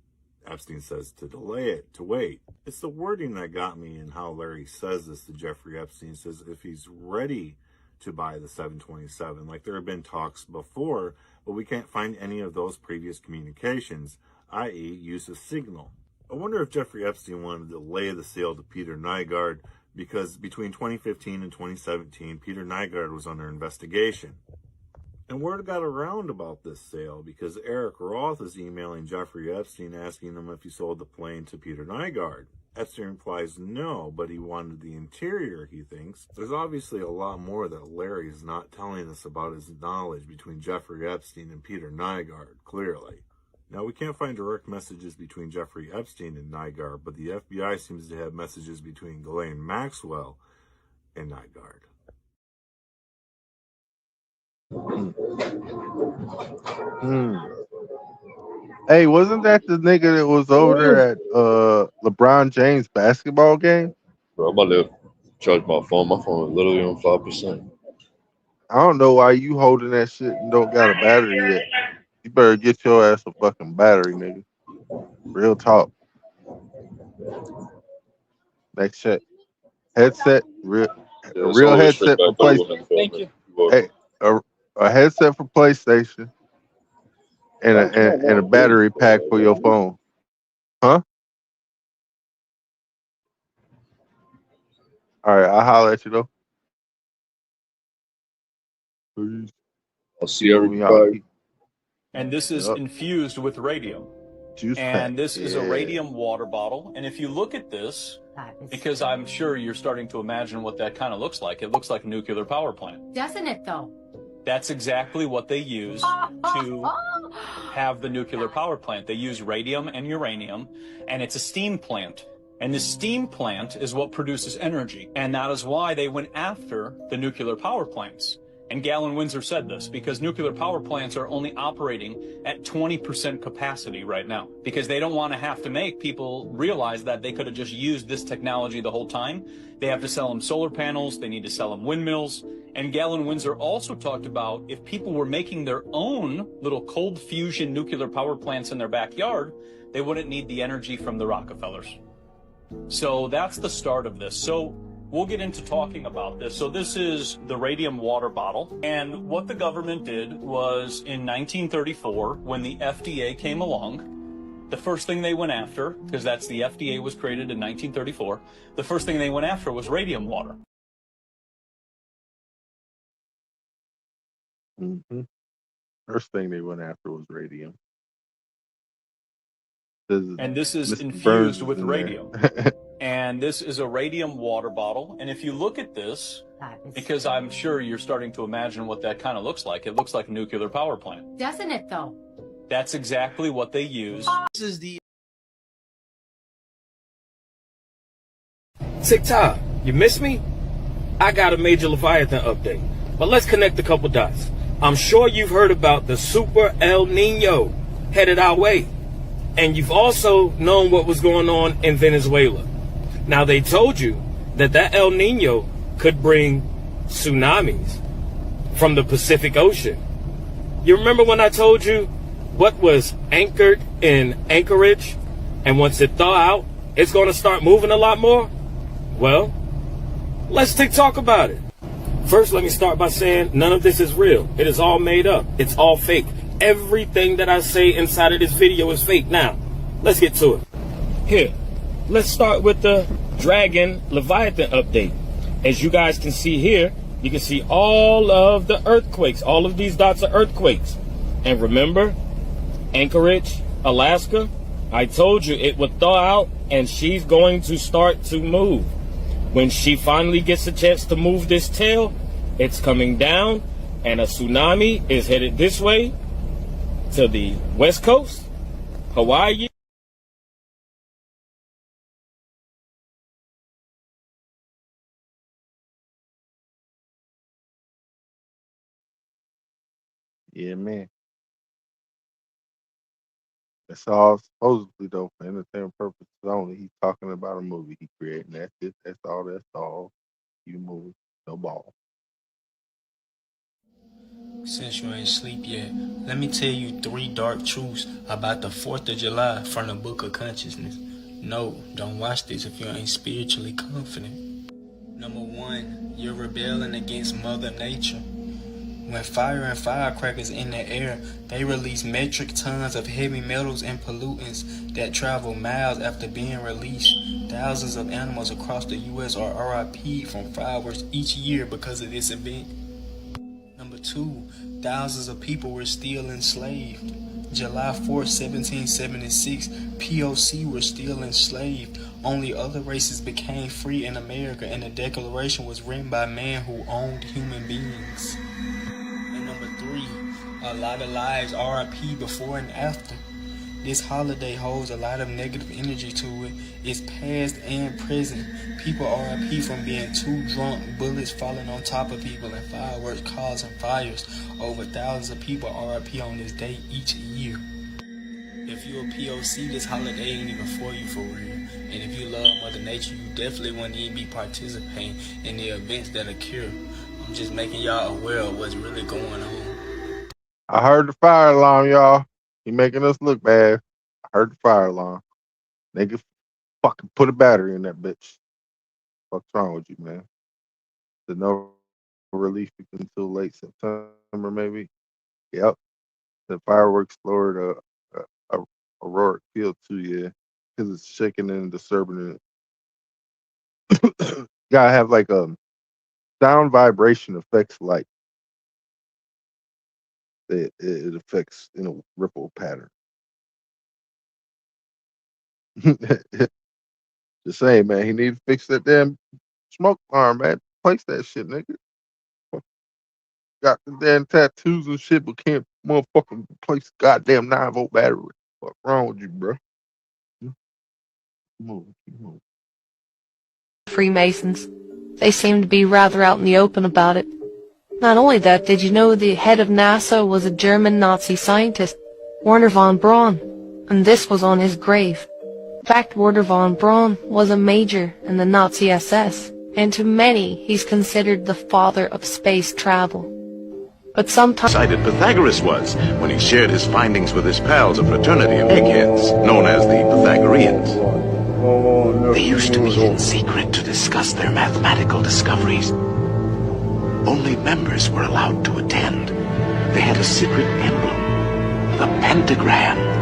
Epstein says to delay it, to wait. It's the wording that got me, and how Larry says this to Jeffrey Epstein. Says if he's ready to buy the 727, like there have been talks before, but we can't find any of those previous communications, i.e. use of Signal. I wonder if Jeffrey Epstein wanted to delay the sale to Peter Nygaard, because between 2015 and 2017, Peter Nygaard was under investigation. And word got around about this sale because Eric Roth is emailing Jeffrey Epstein asking him if he sold the plane to Peter Nygaard. Epstein replies no, but he wanted the interior, he thinks. There's obviously a lot more that Larry is not telling us about his knowledge between Jeffrey Epstein and Peter Nygaard, clearly. Now, we can't find direct messages between Jeffrey Epstein and Nygaard, but the FBI seems to have messages between Ghislaine Maxwell and Nygaard. Hey, wasn't that the nigga that was over there at LeBron James basketball game? Bro, I'm about to charge my phone. My phone is literally on 5%. I don't know why you holding that shit and don't got a battery yet. You better get your ass a fucking battery, nigga. Real talk. Next check. Headset, a real headset for PlayStation. Thank you. Hey, a headset for PlayStation and a battery pack for your phone. Huh? All right, I'll holler at you though. Peace. I'll see everybody. And this is infused with radium. And this is a radium water bottle. And if you look at this, because I'm sure you're starting to imagine what that kind of looks like. It looks like a nuclear power plant. Doesn't it though? That's exactly what they use to have the nuclear power plant. They use radium and uranium, and it's a steam plant. And this steam plant is what produces energy. And that is why they went after the nuclear power plants. And Galen Windsor said this, because nuclear power plants are only operating at 20% capacity right now, because they don't want to have to make people realize that they could have just used this technology the whole time. They have to sell them solar panels. They need to sell them windmills. And Galen Windsor also talked about if people were making their own little cold fusion nuclear power plants in their backyard, they wouldn't need the energy from the Rockefellers. So that's the start of this. So we'll get into talking about this. So this is the radium water bottle. And what the government did was in 1934, when the FDA came along, the first thing they went after, because that's the FDA was created in 1934, the first thing they went after was radium water. First thing they went after was radium. And this is Mr. infused Burns with in there. radium. And this is a radium water bottle. And if you look at this, because I'm sure you're starting to imagine what that kind of looks like. It looks like a nuclear power plant. Doesn't it though? That's exactly what they use. This is the TikTok. You miss me? I got a major Leviathan update. But let's connect a couple dots. I'm sure you've heard about the Super El Nino headed our way. And you've also known what was going on in Venezuela. Now, they told you that El Nino could bring tsunamis from the Pacific Ocean. You remember when I told you what was anchored in Anchorage? And once it thaw out, it's going to start moving a lot more? Well, let's talk about it. First, let me start by saying none of this is real. It is all made up. It's all fake. Everything that I say inside of this video is fake. Now, let's get to it. Here, let's start with the Dragon Leviathan update. As you guys can see here, you can see all of the earthquakes. All of these dots are earthquakes. And remember, Anchorage, Alaska, I told you it would thaw out and she's going to start to move. When she finally gets a chance to move this tail, it's coming down and a tsunami is headed this way to the West Coast, Hawaii. Yeah, man. That's all supposedly though for entertainment purposes only. He's talking about a movie he created. And that's it. That's all. That's all. You move, no ball. Since you ain't sleep yet, let me tell you 3 dark truths about the 4th of July from the Book of Consciousness. No, don't watch this if you ain't spiritually confident. Number 1, you're rebelling against Mother Nature. When fire and firecrackers in the air, they release metric tons of heavy metals and pollutants that travel miles after being released. Thousands of animals across the U.S. are RIP'd from fireworks each year because of this event. Number 2, thousands of people were still enslaved. July 4th, 1776, POC were still enslaved. Only other races became free in America, and the Declaration was written by men who owned human beings. And number 3, a lot of lives RIP before and after. This holiday holds a lot of negative energy to it. It's past and present. People RIP from being too drunk, bullets falling on top of people, and fireworks causing fires. Over thousands of people RIP on this day each year. If you're a POC, this holiday ain't even for you for real. And if you love Mother Nature, you definitely wouldn't even be participating in the events that occur. I'm just making y'all aware of what's really going on. I heard the fire alarm, y'all. He making us look bad. I heard the fire alarm. Nigga, fucking put a battery in that bitch. What's wrong with you, man? There's no relief until late September, maybe. Yep. The fireworks explored Aurora Field too, yeah. Because it's shaking and disturbing it. Gotta have like sound vibration affects light. It affects in a ripple pattern. Just saying, man, he need to fix that damn smoke alarm, man. Place that shit, nigga. Got the damn tattoos and shit, but can't Motherfucking place goddamn 9-volt battery. What's wrong with you, bro? Move. Freemasons. They seem to be rather out in the open about it. Not only that, did you know the head of NASA was a German Nazi scientist, Werner von Braun, and this was on his grave. In fact, Werner von Braun was a major in the Nazi SS, and to many, he's considered the father of space travel. But sometimes excited Pythagoras was when he shared his findings with his pals, a fraternity of eggheads known as the Pythagoreans. They used to meet in secret to discuss their mathematical discoveries. Only members were allowed to attend. They had a secret emblem, the pentagram.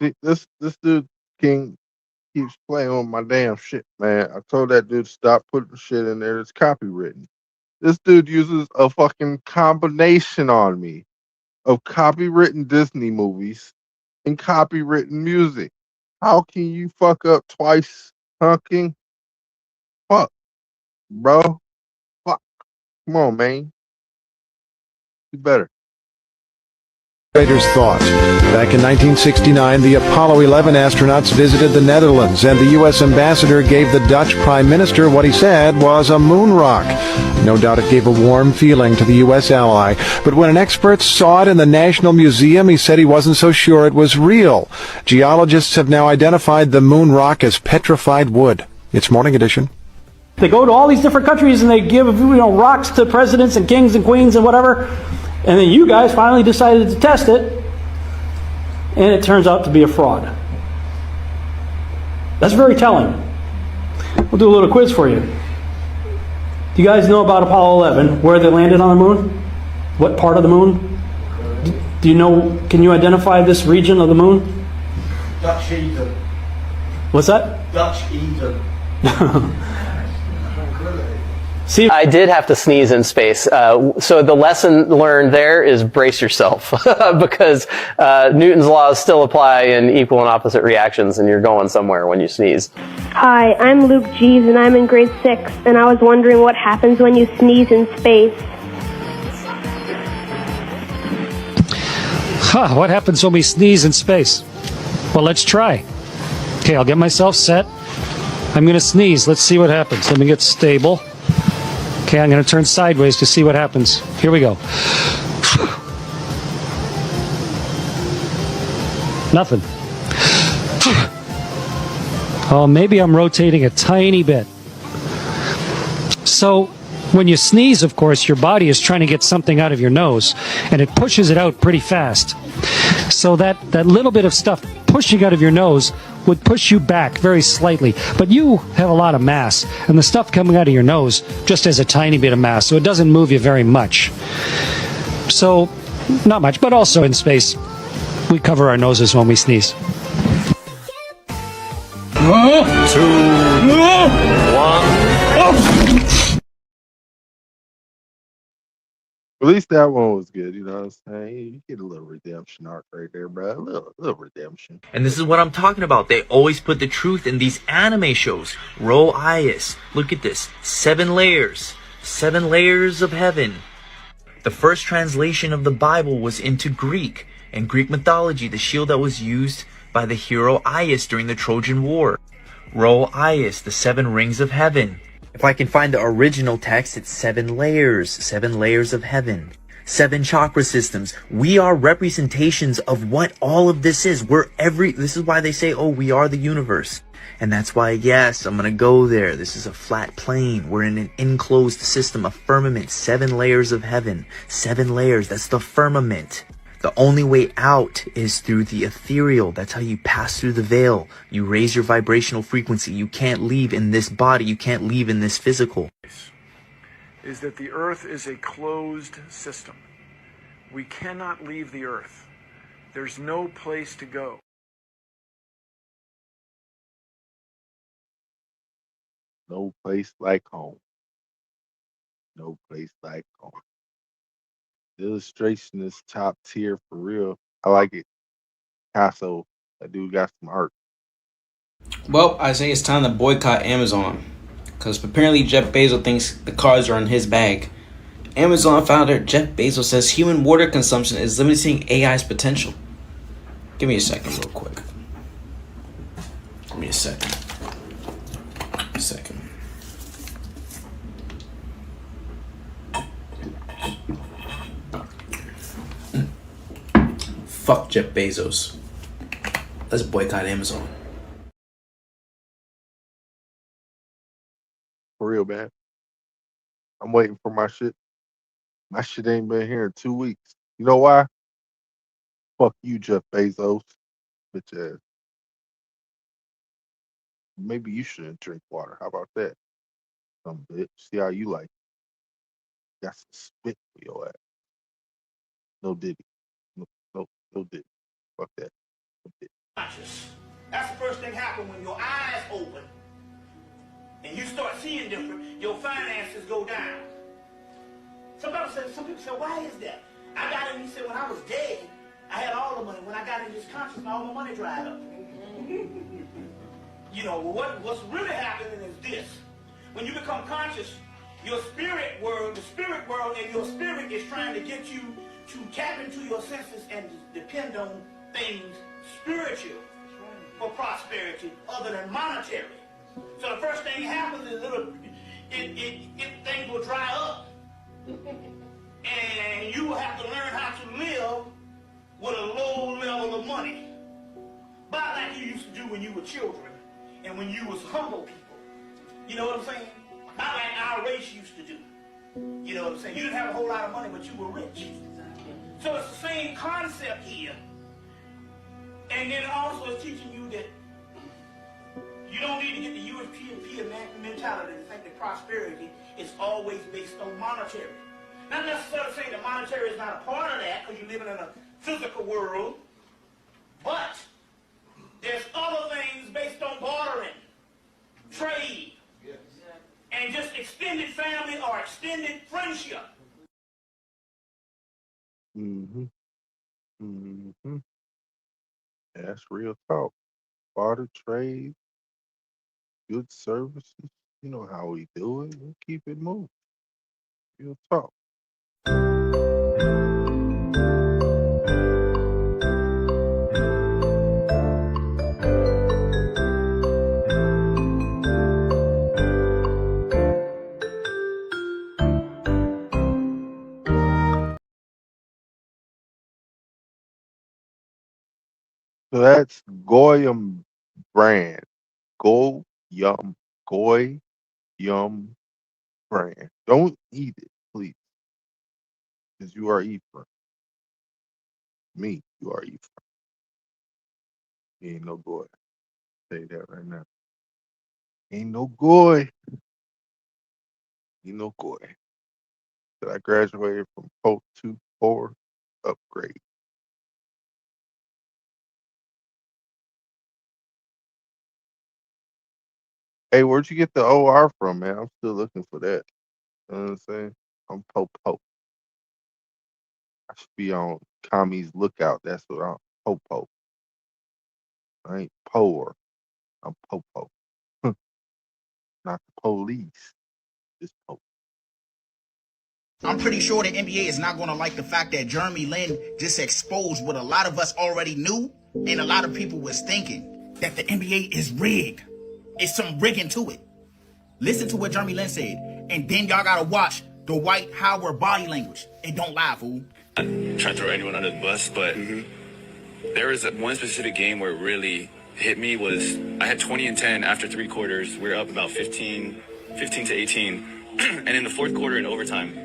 See, this dude King keeps playing on my damn shit, man. I told that dude to stop putting shit in there that's copywritten. This dude uses a fucking combination on me of copywritten Disney movies and copywritten music. How can you fuck up twice, huh, King? Fuck, bro. Fuck. Come on, man. You better. Thought. Back in 1969, the Apollo 11 astronauts visited the Netherlands, and the U.S. ambassador gave the Dutch prime minister what he said was a moon rock. No doubt it gave a warm feeling to the U.S. ally, but when an expert saw it in the National Museum, he said he wasn't so sure it was real. Geologists have now identified the moon rock as petrified wood. It's Morning Edition. They go to all these different countries and they give rocks to presidents and kings and queens and whatever. And then you guys finally decided to test it, and it turns out to be a fraud. That's very telling. We'll do a little quiz for you. Do you guys know about Apollo 11, where they landed on the moon? What part of the moon? Do you know, can you identify this region of the moon? Dutch Eden. What's that? Dutch Eden. See, I did have to sneeze in space. So the lesson learned there is brace yourself because Newton's laws still apply in equal and opposite reactions, and you're going somewhere when you sneeze. Hi, I'm Luke Jeeves, and I'm in grade 6, and I was wondering what happens when you sneeze in space. What happens when we sneeze in space? Well, let's try. Okay, I'll get myself set. I'm going to sneeze. Let's see what happens. Let me get stable. Okay, I'm going to turn sideways to see what happens. Here we go. Nothing. Oh, maybe I'm rotating a tiny bit. So, when you sneeze, of course, your body is trying to get something out of your nose, and it pushes it out pretty fast. So that little bit of stuff pushing out of your nose would push you back very slightly. But you have a lot of mass, and the stuff coming out of your nose just has a tiny bit of mass, so it doesn't move you very much. So, not much, but also in space, we cover our noses when we sneeze. 2, 1. At least that one was good, you know what I'm saying? You get a little redemption arc right there, bro. A little redemption. And this is what I'm talking about. They always put the truth in these anime shows. Roll Eyes. Look at this. 7 layers. 7 layers of heaven. The first translation of the Bible was into Greek. In Greek mythology, the shield that was used by the hero Aias during the Trojan War. Roll Aias, the 7 rings of heaven. If I can find the original text, it's 7 layers. 7 layers of heaven. 7 chakra systems. We are representations of what all of this is. This is why they say, oh, we are the universe. And that's why, yes, I'm going to go there. This is a flat plane. We're in an enclosed system, a firmament. 7 layers of heaven. 7 layers. That's the firmament. The only way out is through the ethereal. That's how you pass through the veil. You raise your vibrational frequency. You can't leave in this body. You can't leave in this physical. Is that the earth is a closed system. We cannot leave the earth. There's no place to go. No place like home. No place like home. The illustration is top tier for real. I like it. Picasso, that dude got some art. Well, I say it's time to boycott Amazon, because apparently Jeff Bezos thinks the cards are in his bag. Amazon founder Jeff Bezos says human water consumption is limiting AI's potential. Give me a second real quick. Give me a second. Fuck Jeff Bezos. Let's boycott Amazon. For real, man. I'm waiting for my shit. My shit ain't been here in 2 weeks. You know why? Fuck you, Jeff Bezos. Bitch ass. Maybe you shouldn't drink water. How about that? Some bitch. See how you like it. Got some spit for your ass. No diddy. No diddy. Fuck that. No diddy. That's the first thing happens when your eyes open and you start seeing different, your finances go down. Some people say, why is that? I got in, he said, when I was dead, I had all the money. When I got in this consciousness, all my money dried up. You know, what's really happening is this. When you become conscious, your spirit world, the spirit world and your spirit is trying to get you to tap into your senses and depend on things spiritual for prosperity other than monetary. So the first thing happens is things will dry up. And you will have to learn how to live with a low level of money. About like you used to do when you were children and when you was humble people. You know what I'm saying? Not like our race used to do. You know what I'm saying? You didn't have a whole lot of money, but you were rich. So it's the same concept here. And then also it's teaching you that you don't need to get the European mentality to think that prosperity is always based on monetary. Not necessarily saying that monetary is not a part of that because you're living in a physical world, but there's other things based on bartering, trade, and just extended family or extended friendship. Yeah, that's real talk. Barter trade, good services. You know how we do it. We keep it moving. Real talk. So that's Goyam brand. Goyam brand. Don't eat it, please. Because you are Ephraim. Me, you are Ephraim. He ain't no goy. Say that right now. Ain't no goy. Ain't no goy. But I graduated from Post 2-4 upgrade. Hey, where'd you get the OR from, man? I'm still looking for that. You know what I'm saying? I'm Pope. I should be on Kami's lookout. That's what I'm Pope. I ain't poor. I'm Pope. Not the police. Just Pope. I'm pretty sure the NBA is not going to like the fact that Jeremy Lin just exposed what a lot of us already knew and a lot of people was thinking, that the NBA is rigged. It's some rigging to it. Listen to what Jeremy Lin said, and then y'all got to watch the Dwight Howard body language. It don't lie, fool. I'm trying to throw anyone under the bus, but there was one specific game where it really hit me was I had 20 and 10 after 3 quarters. We were up about 15 to 18. And in the fourth quarter in overtime,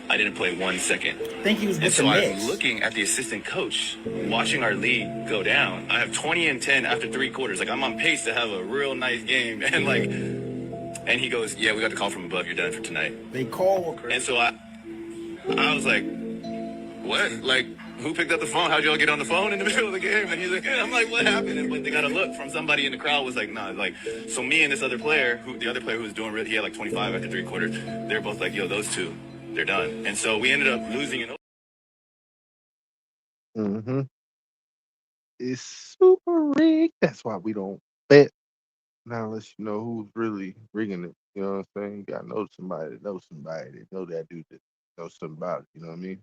I didn't play 1 second. I think he was and so I'm looking at the assistant coach, watching our lead go down. I have 20 and 10 after 3 quarters. Like, I'm on pace to have a real nice game. And and he goes, yeah, we got the call from above. You're done for tonight. They call. And so I was like, what? Like, who picked up the phone? How'd y'all get on the phone in the middle of the game? And he's like, yeah. I'm like, what happened? And but they got a look from somebody in the crowd was like, nah. Like, so me and this other player, the other player who was doing really, he had like 25 after 3 quarters. They're both like, yo, those two, they're done. And so we ended up losing Mm-hmm. It's super rigged. That's why we don't bet now unless you know who's really rigging it. You know what I'm saying? You gotta know somebody that knows somebody that know that dude that knows something about it. You know what I mean?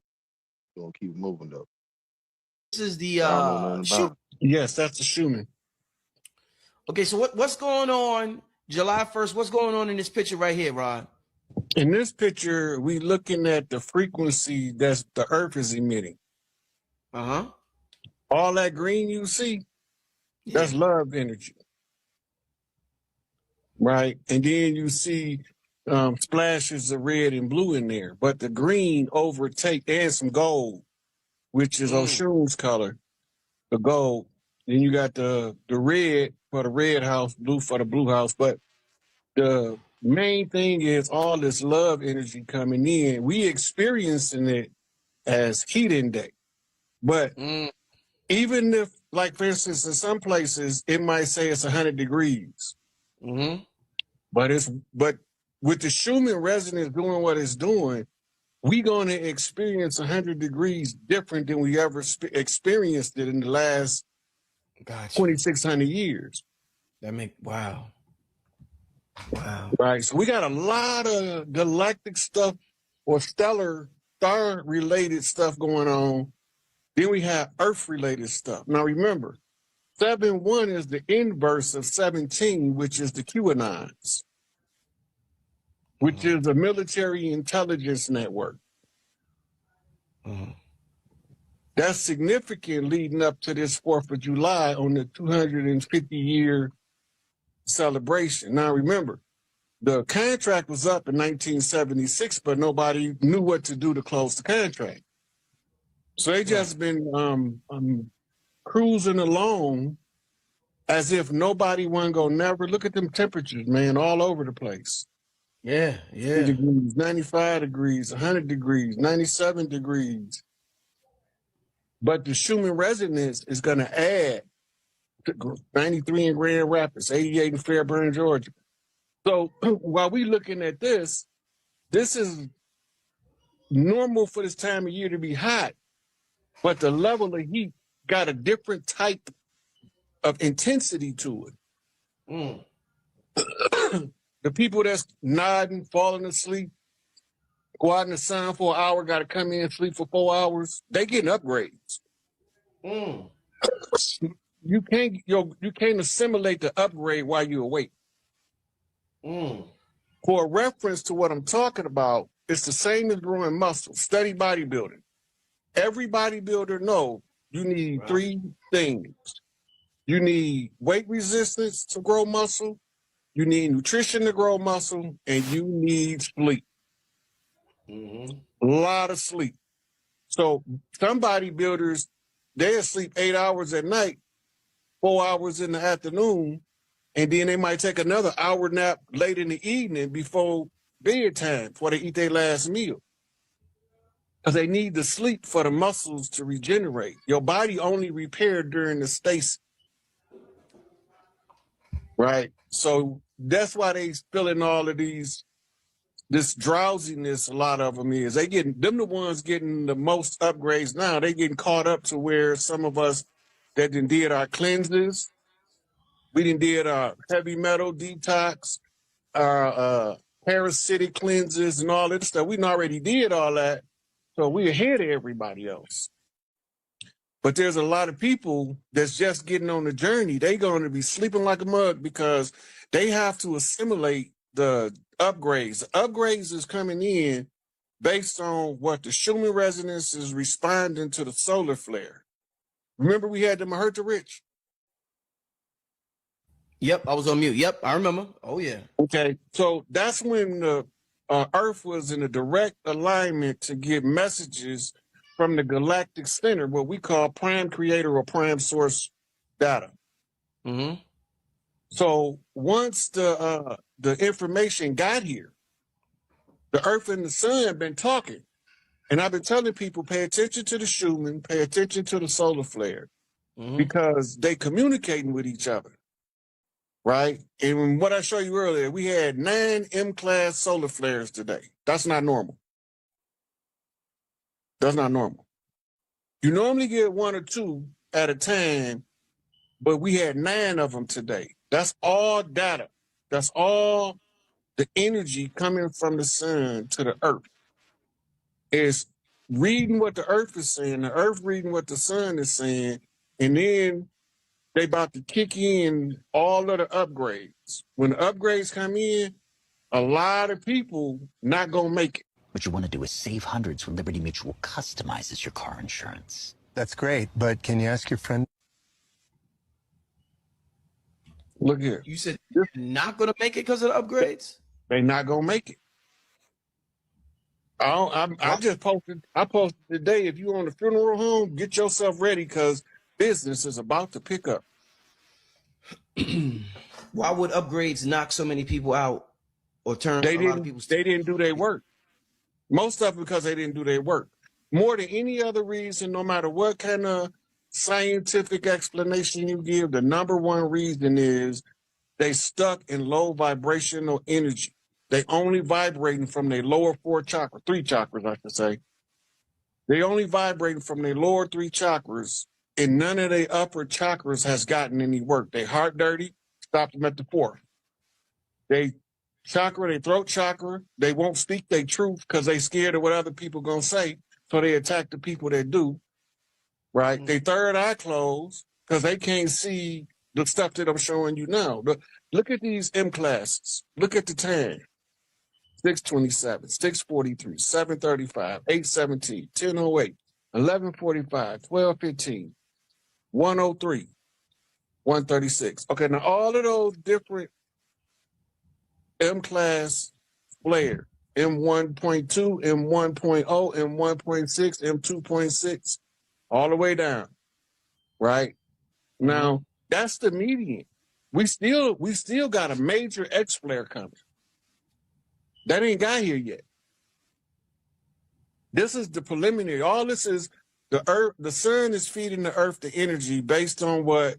We're gonna keep it moving though. This is the I don't know nothing about shoot. it. Yes, that's the Schumann. Okay, so what's going on July 1st? What's going on in this picture right here, Rod? In this picture, we looking at the frequency that the Earth is emitting. Uh-huh. All that green you see, that's love energy. Right? And then you see splashes of red and blue in there. But the green overtake and some gold, which is Oshun's color, the gold. Then you got the red for the red house, blue for the blue house. But the main thing is all this love energy coming in. We experiencing it as heat index. But even if, like, for instance, in some places, it might say it's 100 degrees. Mm-hmm. But with the Schumann resonance doing what it's doing, we're going to experience 100 degrees different than we ever experienced it in the last 2,600 years. Wow. Right. So we got a lot of galactic stuff or stellar star related stuff going on. Then we have Earth related stuff. Now remember, 7-1 is the inverse of 17, which is the QAnons, which is a military intelligence network. That's significant leading up to this 4th of July on the 250-year celebration. Now remember, the contract was up in 1976, but nobody knew what to do to close the contract. So they just been cruising along as if nobody wasn't gonna never look at them temperatures, man, all over the place. Yeah. degrees, 95 degrees, 100 degrees, 97 degrees. But the Schumann resonance is going to add to 93 in Grand Rapids, 88 in Fairburn, Georgia. So while we looking at this is normal for this time of year to be hot, but the level of heat got a different type of intensity to it. The people that's nodding, falling asleep, go out in the sun for an hour, got to come in and sleep for 4 hours, they getting upgrades. You can't assimilate the upgrade while you're awake. For a reference to what I'm talking about, it's the same as growing muscle. Study bodybuilding. Every bodybuilder knows you need 3 things. You need weight resistance to grow muscle, you need nutrition to grow muscle, and you need sleep. A lot of sleep. So some bodybuilders, they'll sleep 8 hours at night, 4 hours in the afternoon, and then they might take another hour nap late in the evening before bedtime, before they eat their last meal. Because they need the sleep for the muscles to regenerate. Your body only repaired during the stasis. Right? So that's why they feeling all of this drowsiness, a lot of them is. Them the ones getting the most upgrades now. They getting caught up to where some of us that did our cleanses, we did our heavy metal detox, our parasitic cleanses and all that stuff. We already did all that. So we're ahead of everybody else. But there's a lot of people that's just getting on the journey. They're going to be sleeping like a mug because they have to assimilate the upgrades. The upgrades is coming in based on what the Schumann resonance is responding to the solar flare. Remember we had the Maherta Rich? Yep, I was on mute. Yep, I remember. Oh, yeah. Okay, so that's when the Earth was in a direct alignment to get messages from the galactic center, what we call prime creator or prime source data. So once the information got here, the Earth and the Sun been talking, and I've been telling people pay attention to the Schumann, pay attention to the solar flare, because they communicating with each other. Right? And what I showed you earlier, we had 9 M-class solar flares today. That's not normal. That's not normal. You normally get 1 or 2 at a time, but we had 9 of them today. That's all data. That's all the energy coming from the sun to the earth. Is reading what the earth is saying, the earth reading what the sun is saying, and then they about to kick in all of the upgrades. When the upgrades come in, a lot of people not gonna make it. What you want to do is save hundreds when Liberty Mutual customizes your car insurance. That's great, but can you ask your friend? Look here. You said you're not going to make it because of the upgrades? They not gonna make it. I just posted. I posted today. If you on the funeral home, get yourself ready because business is about to pick up. Why would upgrades knock so many people out or turn a lot of people? They didn't do their work. Most of it because they didn't do their work. More than any other reason, no matter what kind of scientific explanation you give, the number one reason is they stuck in low vibrational energy. They only vibrating from their lower 4 chakras, 3 chakras, I should say. They only vibrating from their lower 3 chakras, and none of their upper chakras has gotten any work. They heart dirty, stopped them at the 4th. They throat chakra, they won't speak their truth because they scared of what other people gonna say, so they attack the people that do, right? They third eye closed because they can't see the stuff that I'm showing you now. Look at these M classes. Look at the time. 6:27, 6:43, 7:35, 8:17, 10:08, 11:45, 12:15, 1:03, 1:36. Okay, now all of those different M-class flares, M1.2, M1.0, M1.6, M2.6, all the way down, right? Now, that's the median. We still got a major X flare coming. That ain't got here yet. This is the preliminary. All this is the earth. The sun is feeding the earth the energy based on what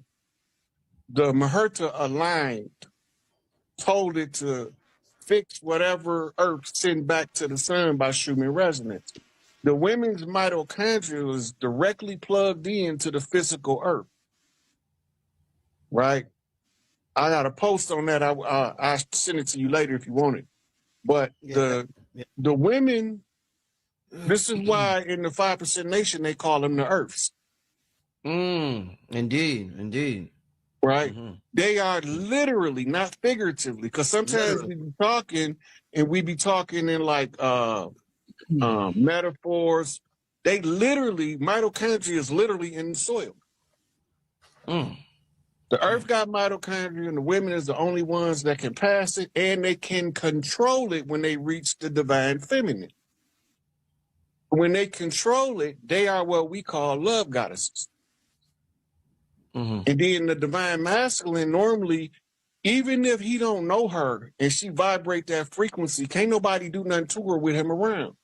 the Maherta aligned told it to fix whatever earth sent back to the sun by Schumann resonance. The women's mitochondria is directly plugged into the physical earth, right? I got a post on that. I'll send it to you later if you want it. But the women, this is why in the 5% nation they call them the earths. Indeed. Right? They are literally, not figuratively, because sometimes we be talking and we be talking in like metaphors. They literally, mitochondria is literally in the soil. The earth got mitochondria and the women is the only ones that can pass it and they can control it when they reach the divine feminine. When they control it, they are what we call love goddesses. And then the divine masculine normally, even if he don't know her and she vibrate that frequency, can't nobody do nothing to her with him around.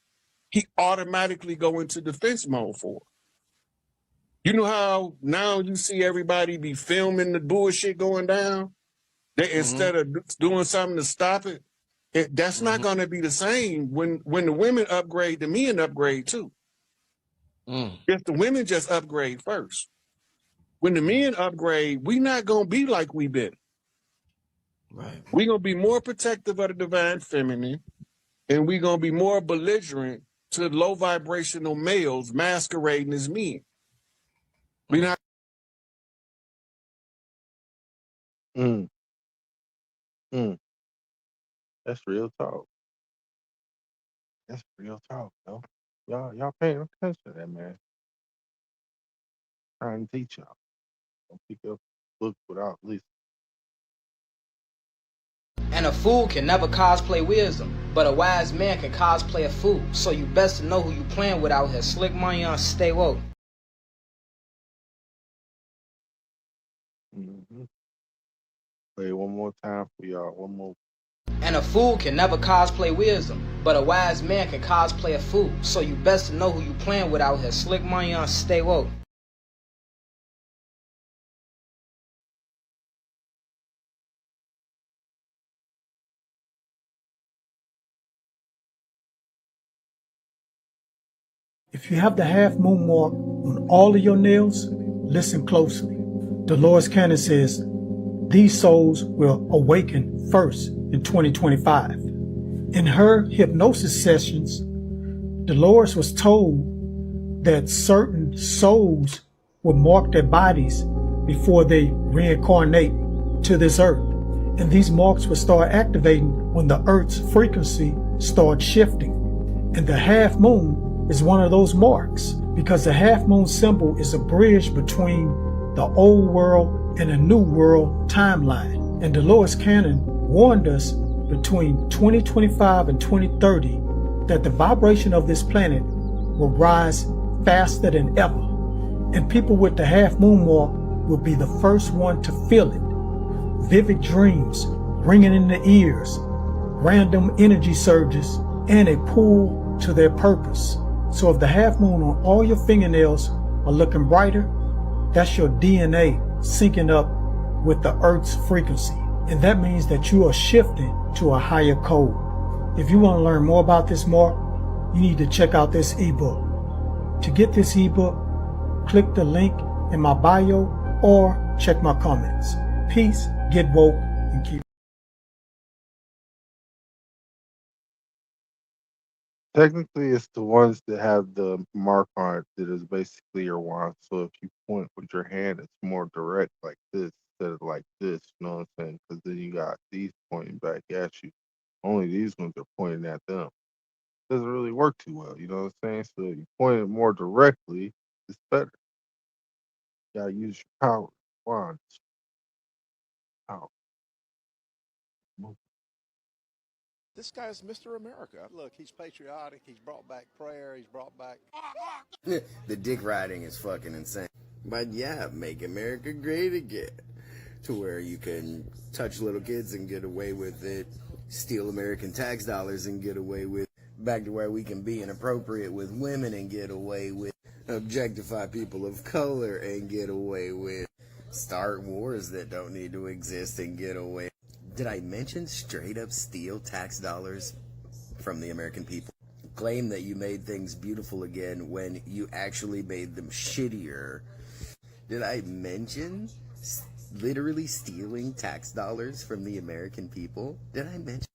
He automatically go into defense mode for her. You know how now you see everybody be filming the bullshit going down? They, instead of doing something to stop it, that's not going to be the same when the women upgrade, the men upgrade too. If the women just upgrade first. When the men upgrade, we not going to be like we been. Right. We're going to be more protective of the divine feminine, and we're going to be more belligerent to low vibrational males masquerading as men. We not. That's real talk. That's real talk, though. Y'all paying attention to that, man. Trying to teach y'all. Don't pick up books without listening. And a fool can never cosplay wisdom, but a wise man can cosplay a fool. So you best to know who you playing with out here. Slick money on, stay woke. Play one more time for y'all. One more. And a fool can never cosplay wisdom, but a wise man can cosplay a fool. So you best to know who you playing with out here. Slick money on, stay woke. If you have the half moon mark on all of your nails, listen closely. Dolores Cannon says these souls will awaken first in 2025. In her hypnosis sessions, Dolores was told that certain souls will mark their bodies before they reincarnate to this earth. And these marks will start activating when the earth's frequency starts shifting. And the half moon is one of those marks, because the half moon symbol is a bridge between the old world and the new world timeline. And Dolores Cannon warned us between 2025 and 2030 that the vibration of this planet will rise faster than ever. And people with the half moon mark will be the first one to feel it. Vivid dreams, ringing in the ears, random energy surges, and a pull to their purpose. So if the half moon on all your fingernails are looking brighter, that's your DNA syncing up with the Earth's frequency. And that means that you are shifting to a higher code. If you want to learn more about this mark, you need to check out this ebook. To get this ebook, click the link in my bio or check my comments. Peace, get woke, and keep. Technically, it's the ones that have the mark on it that is basically your wand. So if you point with your hand, it's more direct like this instead of like this. You know what I'm saying? Because then you got these pointing back at you. Only these ones are pointing at them. Doesn't really work too well. You know what I'm saying? So if you point it more directly, it's better. You gotta use your power. Wand. Power. This guy's Mr. America. Look, he's patriotic. He's brought back prayer. He's brought back. The dick riding is fucking insane. But yeah, make America great again. To where you can touch little kids and get away with it, steal American tax dollars and get away with it, back to where we can be inappropriate with women and get away with it, objectify people of color and get away with it, start wars that don't need to exist and get away. Did I mention straight up steal tax dollars from the American people? Claim that you made things beautiful again when you actually made them shittier. Did I mention literally stealing tax dollars from the American people? Did I mention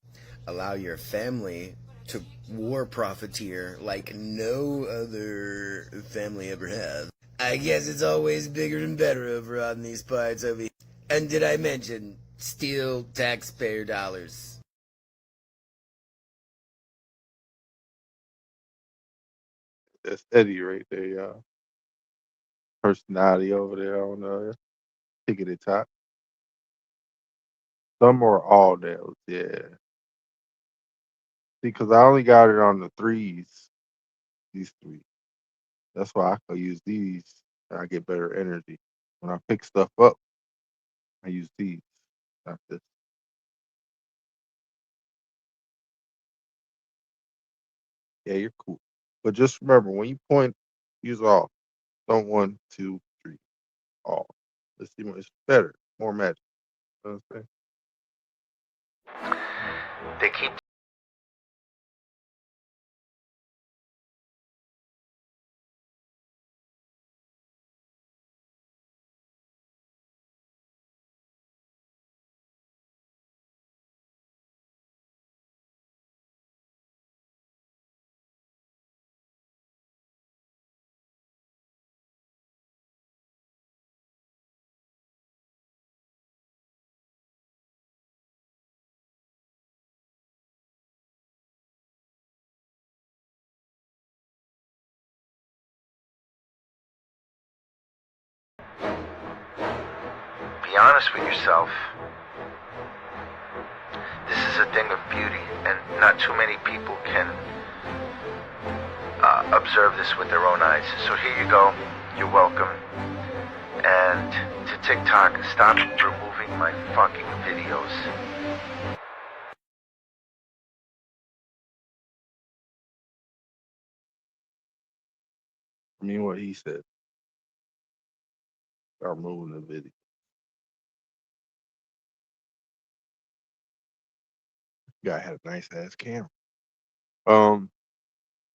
allow your family to war profiteer like no other family ever have? I guess it's always bigger and better over on these parts over here. And did I mention steal taxpayer dollars? That's Eddie right there, y'all. Personality over there on the ticket top. Some or all nails, yeah. See, because I only got it on the threes, these three. That's why I could use these and I get better energy. When I pick stuff up, I use these, not this. Yeah, you're cool. But just remember, when you point, use all. Don't 1, 2, 3, all. Let's see, it's better, more magic. You know what I'm saying? They keep be honest with yourself. This is a thing of beauty, and not too many people can observe this with their own eyes. So here you go. You're welcome. And to TikTok, stop removing my fucking videos. I mean, what he said. Start moving the video. Guy had a nice ass camera.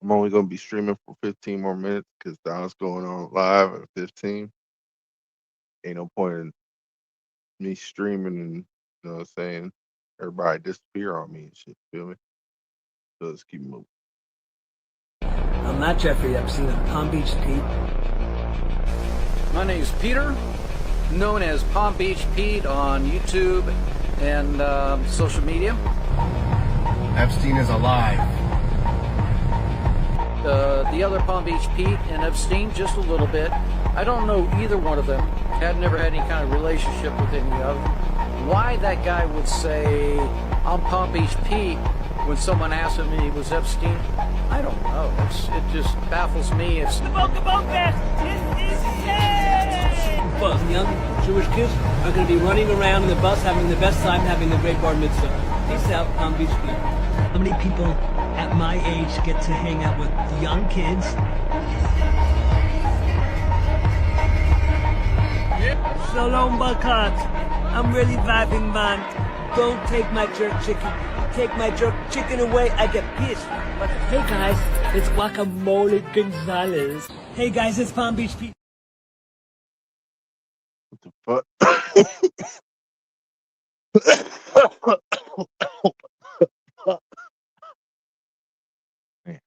I'm only gonna be streaming for 15 more minutes because Don's going on live at 15. Ain't no point in me streaming and you know what I'm saying, everybody disappear on me and shit. Feel me? So let's keep moving. I'm not Jeffrey Epstein. I'm Palm Beach Pete. My name is Peter, known as Palm Beach Pete on YouTube and social media. Epstein is alive. The other Palm Beach Pete and Epstein, just a little bit. I don't know either one of them. Had never had any kind of relationship with any of them. Why that guy would say, I'm Palm Beach Pete, when someone asked him if he was Epstein, I don't know. It just baffles me. It's The Boca Boca is But young Jewish kids are going to be running around in the bus, having the best time, having a great bar mitzvah. Peace out, Palm Beach Pete. How many people at my age get to hang out with young kids? Shalom Bakat. I'm really vibing, man. Don't take my jerk chicken. Take my jerk chicken away, I get pissed. But hey guys, it's Guacamole Gonzalez. Hey guys, it's Palm Beach Pete. What the fuck?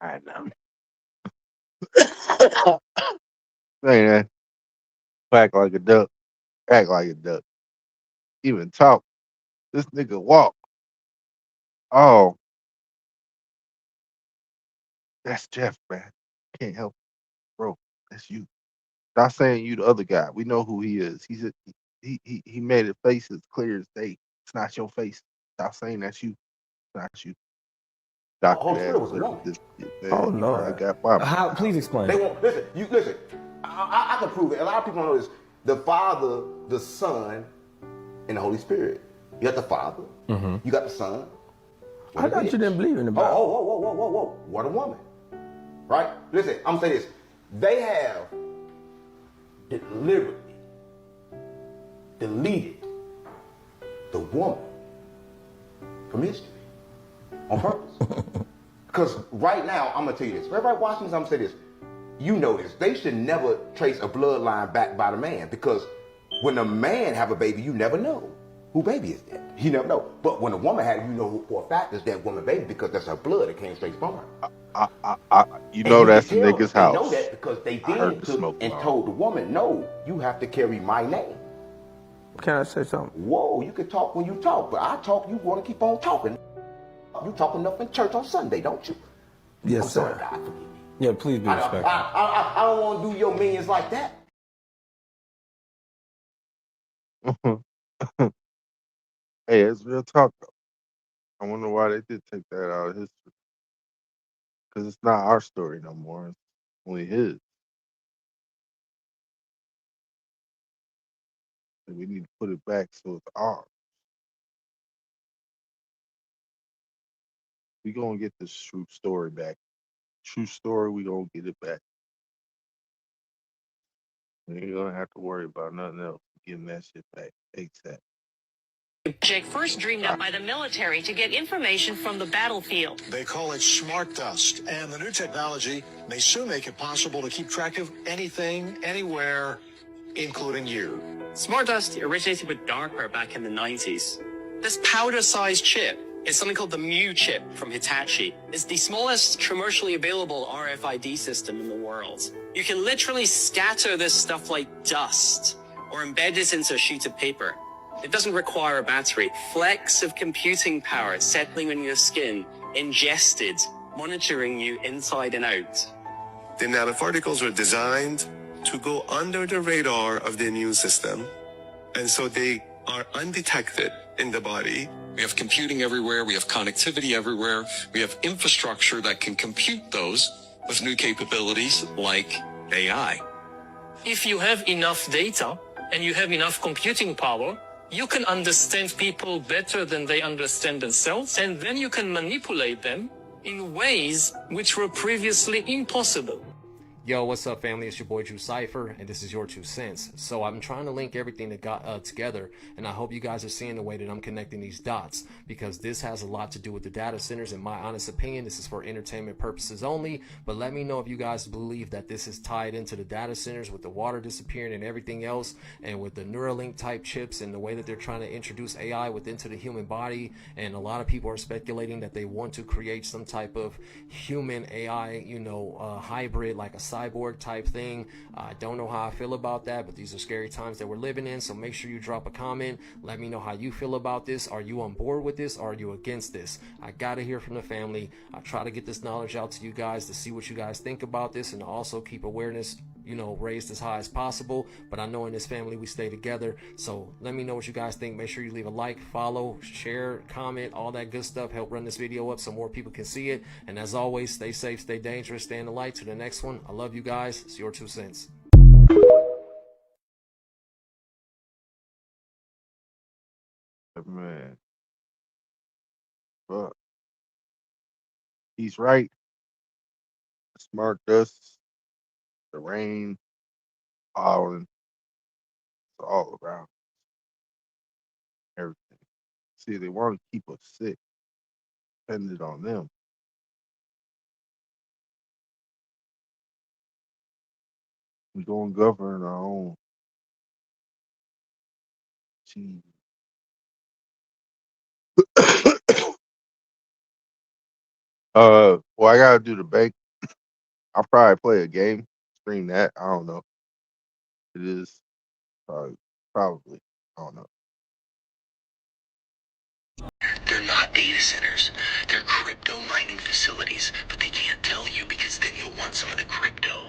I know. Hey man, act like a duck. Act like a duck. Even talk. This nigga walk. Oh, that's Jeff, man. Can't help it. Bro. That's you. Stop saying you the other guy. We know who he is. He made it face as clear as day. It's not your face. Stop saying that's you. It's not you. Doctor ass look at this shit, man. Oh You no! probably got five. How? Please explain. They won't listen. You listen. I can prove it. A lot of people don't know this. The Father, the Son, and the Holy Spirit. You got the Father. Mm-hmm. You got the Son. I thought you didn't believe in the Bible. Whoa! What a woman, right? Listen, I'm gonna say this. They have deliberately deleted the woman from history on purpose. Because right now, I'm gonna tell you this. For everybody watching this, I'm gonna say this. You know this. They should never trace a bloodline back by the man, because when a man have a baby, you never know who baby is that. You never know. But when a woman had it, you know for a fact it's that woman baby, because that's her blood. It came straight from her. You know that's the tell nigga's them, house. They know that because they I heard then the took smoke and alarm. told the woman, no, you have to carry my name. Can I say something? Whoa, you can talk when you talk, but I talk, you want to keep on talking. You talk enough in church on Sunday, don't you? Yes, I'm sir. sorry, God, forgive me. Yeah, please be respectful. I don't want to do your minions like that. Hey, it's real talk though. I wonder why they did take that out of history. Because it's not our story no more. It's only his. And we need to put it back so it's ours. We gonna get this true story back. True story, we gonna get it back. And you're gonna have to worry about nothing else. Getting that shit back ASAP. Project first dreamed up by the military to get information from the battlefield. They call it smart dust, and the new technology may soon make it possible to keep track of anything, anywhere, including you. Smart dust originated with DARPA back in the 90s. This powder-sized chip is something called the Mu chip from Hitachi. It's the smallest commercially available RFID system in the world. You can literally scatter this stuff like dust or embed it into a sheet of paper. It doesn't require a battery. Flecks of computing power settling on your skin, ingested, monitoring you inside and out. The nanoparticles were designed to go under the radar of the immune system, and so they are undetected in the body. We have computing everywhere, we have connectivity everywhere, we have infrastructure that can compute those with new capabilities like AI. If you have enough data and you have enough computing power, you can understand people better than they understand themselves, and then you can manipulate them in ways which were previously impossible. Yo, what's up, family? It's your boy Drew Cypher, and this is your 2 cents. So I'm trying to link everything that got together, and I hope you guys are seeing the way that I'm connecting these dots, because this has a lot to do with the data centers. In my honest opinion, this is for entertainment purposes only, but let me know if you guys believe that this is tied into the data centers with the water disappearing and everything else, and with the Neuralink type chips and the way that they're trying to introduce AI into the human body. And a lot of people are speculating that they want to create some type of human AI, hybrid, like a cyborg type thing. I don't know how I feel about that, but these are scary times that we're living in. So make sure you drop a comment. Let me know how you feel about this. Are you on board with this? Or are you against this? I gotta hear from the family. I try to get this knowledge out to you guys to see what you guys think about this, and also keep awareness raised as high as possible. But I know in this family we stay together. So let me know what you guys think. Make sure you leave a like, follow, share, comment, all that good stuff. Help run this video up so more people can see it. And as always, stay safe, stay dangerous, stay in the light. To the next one, I love you guys. It's your 2 cents. Man, but he's right. The smart dust, the rain, pollen, it's all around everything. See, they want to keep us sick, dependent on them. We go and govern our own. Gee. Well, I gotta do the bank. I'll probably play a game, stream that. I don't know. It is probably. I don't know. They're not data centers. They're crypto mining facilities, but they can't tell you because then you'll want some of the crypto.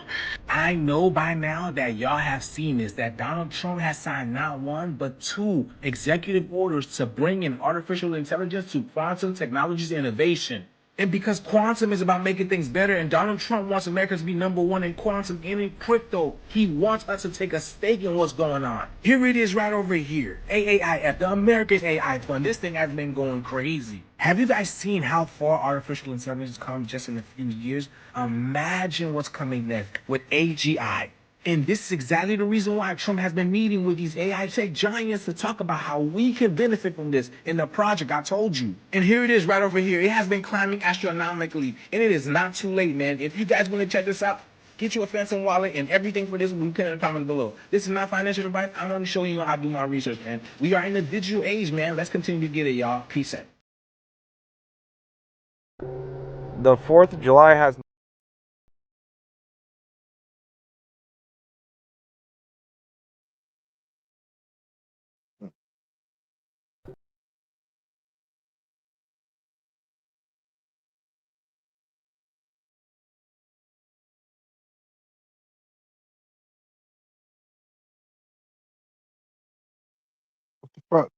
I know by now that y'all have seen this, that Donald Trump has signed not one, but 2 executive orders to bring in artificial intelligence to quantum technologies innovation. And because quantum is about making things better, and Donald Trump wants America to be #1 in quantum and in crypto, he wants us to take a stake in what's going on. Here it is right over here. AAIF, the American AI Fund. This thing has been going crazy. Have you guys seen how far artificial intelligence has come just in a few years? Imagine what's coming next with AGI. And this is exactly the reason why Trump has been meeting with these AI tech giants to talk about how we can benefit from this in the project I told you. And here it is right over here. It has been climbing astronomically, and it is not too late, man. If you guys want to check this out, get you a Phantom wallet, and everything for this will be put in the comment below. This is not financial advice. I'm only showing you how to do my research, man. We are in the digital age, man. Let's continue to get it, y'all. Peace out. The 4th of July has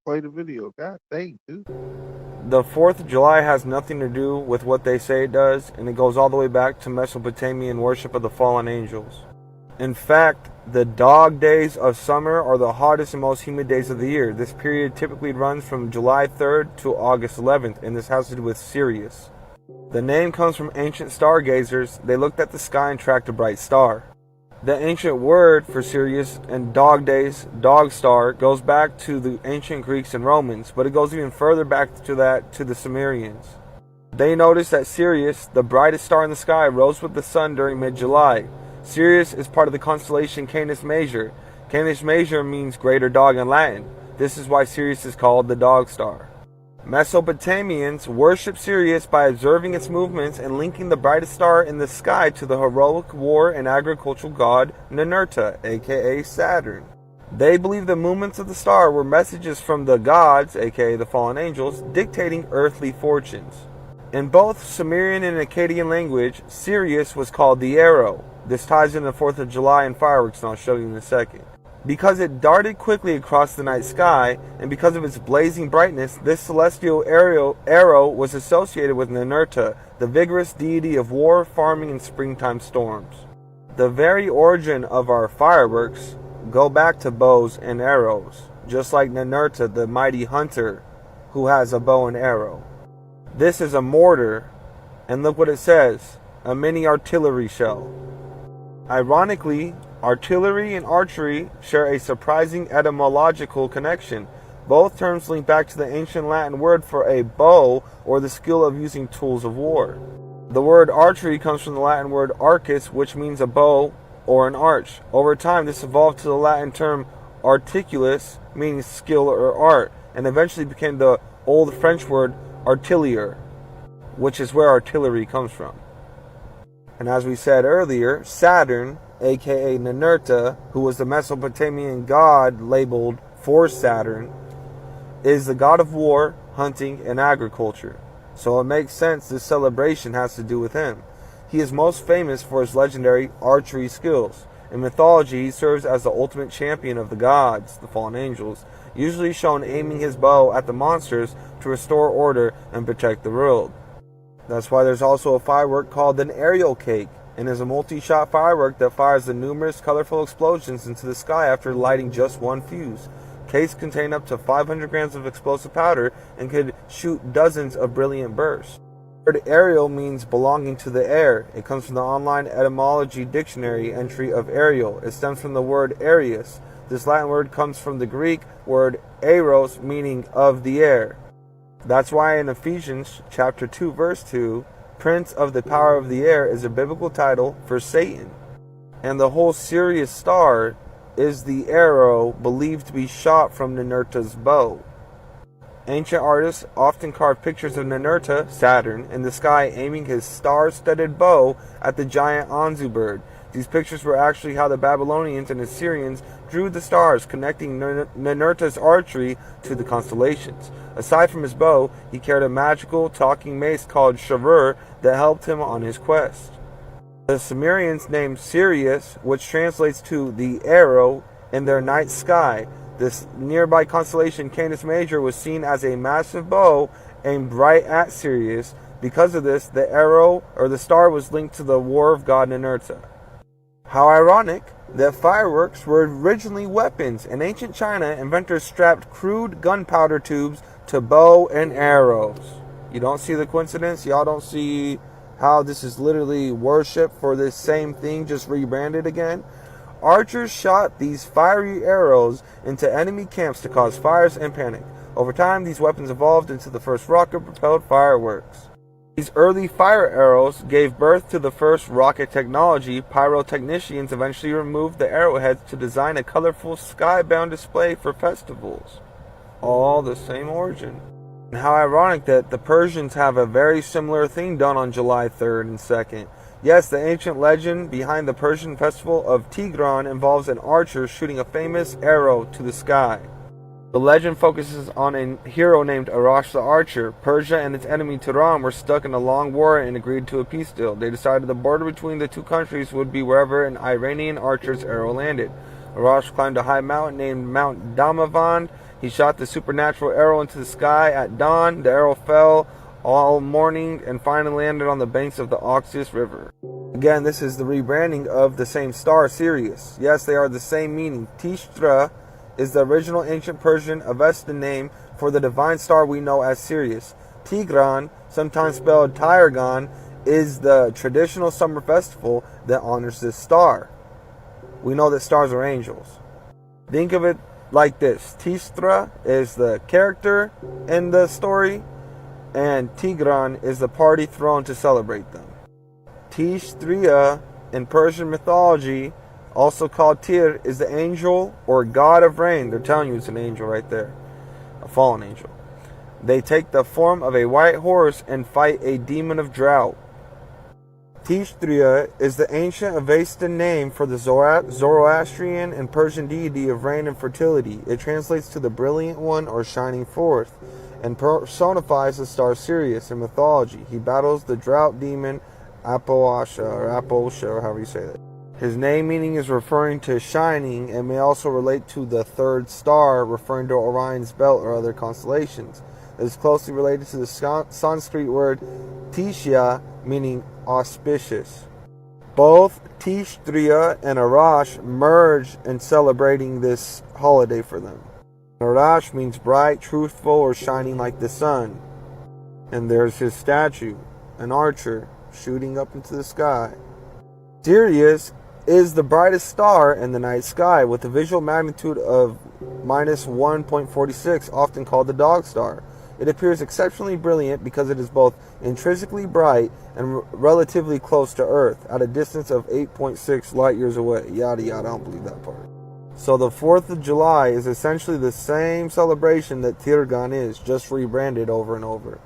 Play the video. God dang, dude. The 4th of July has nothing to do with what they say it does, and it goes all the way back to Mesopotamian worship of the fallen angels. In fact, the dog days of summer are the hottest and most humid days of the year. This period typically runs from July 3rd to August 11th, and this has to do with Sirius. The name comes from ancient stargazers. They looked at the sky and tracked a bright star. The ancient word for Sirius and dog days, dog star, goes back to the ancient Greeks and Romans, but it goes even further back to the Sumerians. They noticed that Sirius, the brightest star in the sky, rose with the sun during mid-July. Sirius is part of the constellation Canis Major. Canis Major means greater dog in Latin. This is why Sirius is called the dog star. Mesopotamians worshipped Sirius by observing its movements and linking the brightest star in the sky to the heroic war and agricultural god Ninurta, aka Saturn. They believed the movements of the star were messages from the gods, aka the fallen angels, dictating earthly fortunes. In both Sumerian and Akkadian language, Sirius was called the arrow. This ties in the 4th of July and fireworks, and I'll show you in a second. Because it darted quickly across the night sky, and because of its blazing brightness, this celestial arrow was associated with Ninurta, the vigorous deity of war, farming, and springtime storms. The very origin of our fireworks go back to bows and arrows, just like Ninurta, the mighty hunter, who has a bow and arrow. This is a mortar, and look what it says, a mini artillery shell. Ironically, artillery and archery share a surprising etymological connection. Both terms link back to the ancient Latin word for a bow, or the skill of using tools of war. The word archery comes from the Latin word arcus, which means a bow or an arch. Over time, this evolved to the Latin term articulus, meaning skill or art, and eventually became the old French word artilleur, which is where artillery comes from. And as we said earlier, Saturn, aka Ninurta, who was the Mesopotamian god labeled for Saturn, is the god of war, hunting, and agriculture. So it makes sense this celebration has to do with him. He is most famous for his legendary archery skills. In mythology, he serves as the ultimate champion of the gods, the fallen angels, usually shown aiming his bow at the monsters to restore order and protect the world. That's why there's also a firework called an aerial cake, and is a multi-shot firework that fires the numerous colorful explosions into the sky after lighting just one fuse. Cakes contain up to 500 grams of explosive powder and could shoot dozens of brilliant bursts. The word aerial means belonging to the air. It comes from the online etymology dictionary entry of aerial. It stems from the word Arius. This Latin word comes from the Greek word aeros, meaning of the air. That's why in Ephesians chapter 2 verse 2, Prince of the Power of the Air is a biblical title for Satan. And the whole Sirius star is the arrow believed to be shot from Ninurta's bow. Ancient artists often carved pictures of Ninurta, Saturn, in the sky aiming his star-studded bow at the giant Anzu bird. These pictures were actually how the Babylonians and Assyrians drew the stars, connecting Ninurta's archery to the constellations. Aside from his bow, he carried a magical talking mace called Shavur that helped him on his quest. The Sumerians named Sirius, which translates to the arrow, in their night sky. This nearby constellation, Canis Major, was seen as a massive bow aimed right at Sirius. Because of this, the arrow, or the star, was linked to the war of god Ninurta. How ironic that fireworks were originally weapons. In ancient China, inventors strapped crude gunpowder tubes to bow and arrows. You don't see the coincidence? Y'all don't see how this is literally worship for this same thing, just rebranded again? Archers shot these fiery arrows into enemy camps to cause fires and panic. Over time, these weapons evolved into the first rocket-propelled fireworks. These early fire arrows gave birth to the first rocket technology. Pyrotechnicians eventually removed the arrowheads to design a colorful sky-bound display for festivals. All the same origin. And how ironic that the Persians have a very similar thing done on July 3rd and 2nd. Yes, the ancient legend behind the Persian festival of Tigran involves an archer shooting a famous arrow to the sky. The legend focuses on a hero named Arash the Archer. Persia and its enemy Tehran were stuck in a long war and agreed to a peace deal. They decided the border between the two countries would be wherever an Iranian archer's arrow landed. Arash climbed a high mountain named Mount Damavand. He shot the supernatural arrow into the sky at dawn. The arrow fell all morning and finally landed on the banks of the Oxus River. Again, this is the rebranding of the same star, Sirius. Yes, they are the same meaning. T.L.R is the original ancient Persian Avestan name for the divine star we know as Sirius. Tigran, sometimes spelled Tyargon, is the traditional summer festival that honors this star. We know that stars are angels. Think of it like this. T.L.R is the character in the story, and Tigran is the party thrown to celebrate them. T.L.R in Persian mythology, also called Tyr, is the angel or god of rain. They're telling you it's an angel right there. A fallen angel. They take the form of a white horse and fight a demon of drought. T.L.R is the ancient Avestan name for the Zoroastrian and Persian deity of rain and fertility. It translates to the brilliant one or shining forth, and personifies the star Sirius in mythology. He battles the drought demon Apoasha, or however you say that. His name meaning is referring to shining, and may also relate to the third star, referring to Orion's belt or other constellations. It is closely related to the Sanskrit word Tishya, meaning auspicious. Both T.L.R and Arash merge in celebrating this holiday for them. Arash means bright, truthful, or shining like the sun. And there's his statue, an archer shooting up into the sky. Sirius is the brightest star in the night sky with a visual magnitude of minus 1.46, often called the dog star. It appears exceptionally brilliant because it is both intrinsically bright and relatively close to Earth, at a distance of 8.6 light years away. Yada yada, I don't believe that part. So the 4th of July is essentially the same celebration that Tirgan is, just rebranded over and over,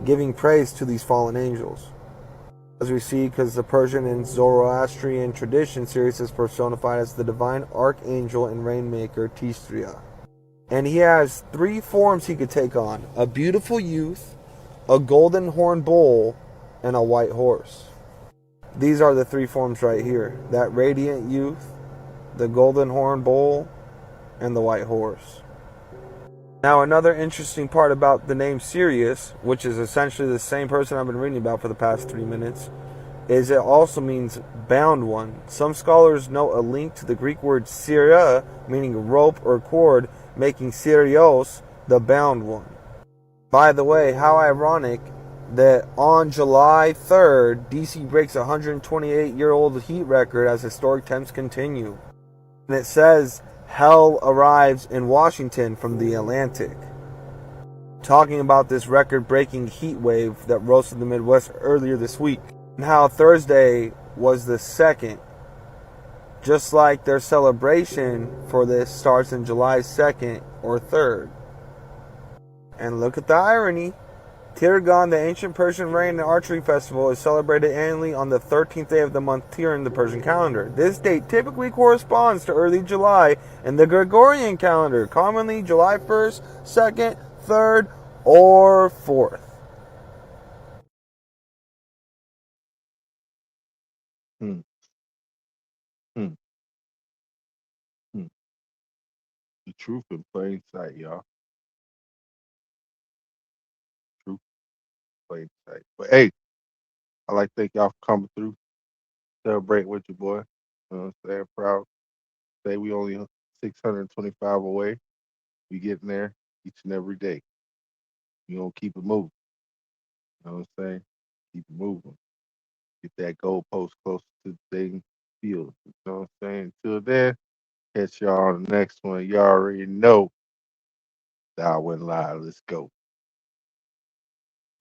giving praise to these fallen angels. As we see, because the Persian and Zoroastrian tradition, Sirius is personified as the divine archangel and rainmaker Tistria. And he has 3 forms he could take on: a beautiful youth, a golden horn bull, and a white horse. These are the 3 forms right here: that radiant youth, the golden horn bull, and the white horse. Now, another interesting part about the name Sirius, which is essentially the same person I've been reading about for the past 3 minutes, is it also means bound one. Some scholars note a link to the Greek word Syria, meaning rope or cord, making Syrios the bound one. By the way, how ironic that on July 3rd, DC breaks a 128-year-old heat record as historic temps continue. And it says, hell arrives in Washington from the Atlantic. Talking about this record-breaking heat wave that roasted the Midwest earlier this week. And how Thursday was the 2nd. Just like their celebration for this starts in July 2nd or 3rd. And look at the irony. Tirgan, the ancient Persian rain and archery festival, is celebrated annually on the 13th day of the month Tir in the Persian calendar. This date typically corresponds to early July in the Gregorian calendar, commonly July 1st, 2nd, 3rd, or 4th. Hmm. Hmm. Hmm. The truth in plain sight, y'all. Truth in plain sight. But hey, I like to thank y'all for coming through. Celebrate with your boy. You know what I'm saying? Proud. Say we only 625 away. We getting there each and every day. We gonna keep it moving. You know what I'm saying? Keep it moving. Get that goalpost closer to the thing field. You know what I'm saying? Until then, catch y'all on the next one. Y'all already know that I went live. Let's go.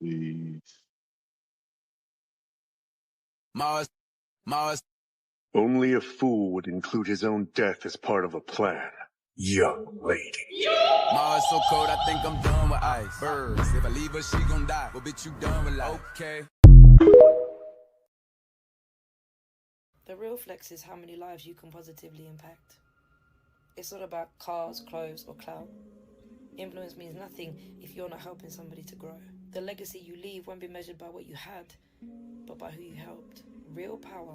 Peace. Only a fool would include his own death as part of a plan. Young lady. Mars so cold, I think I'm done with ice. Birds, if I leave her, she gon' die. Well, bitch, you done with life. Okay. The real flex is how many lives you can positively impact. It's not about cars, clothes, or clout. Influence means nothing if you're not helping somebody to grow. The legacy you leave won't be measured by what you had, but by who you helped. Real power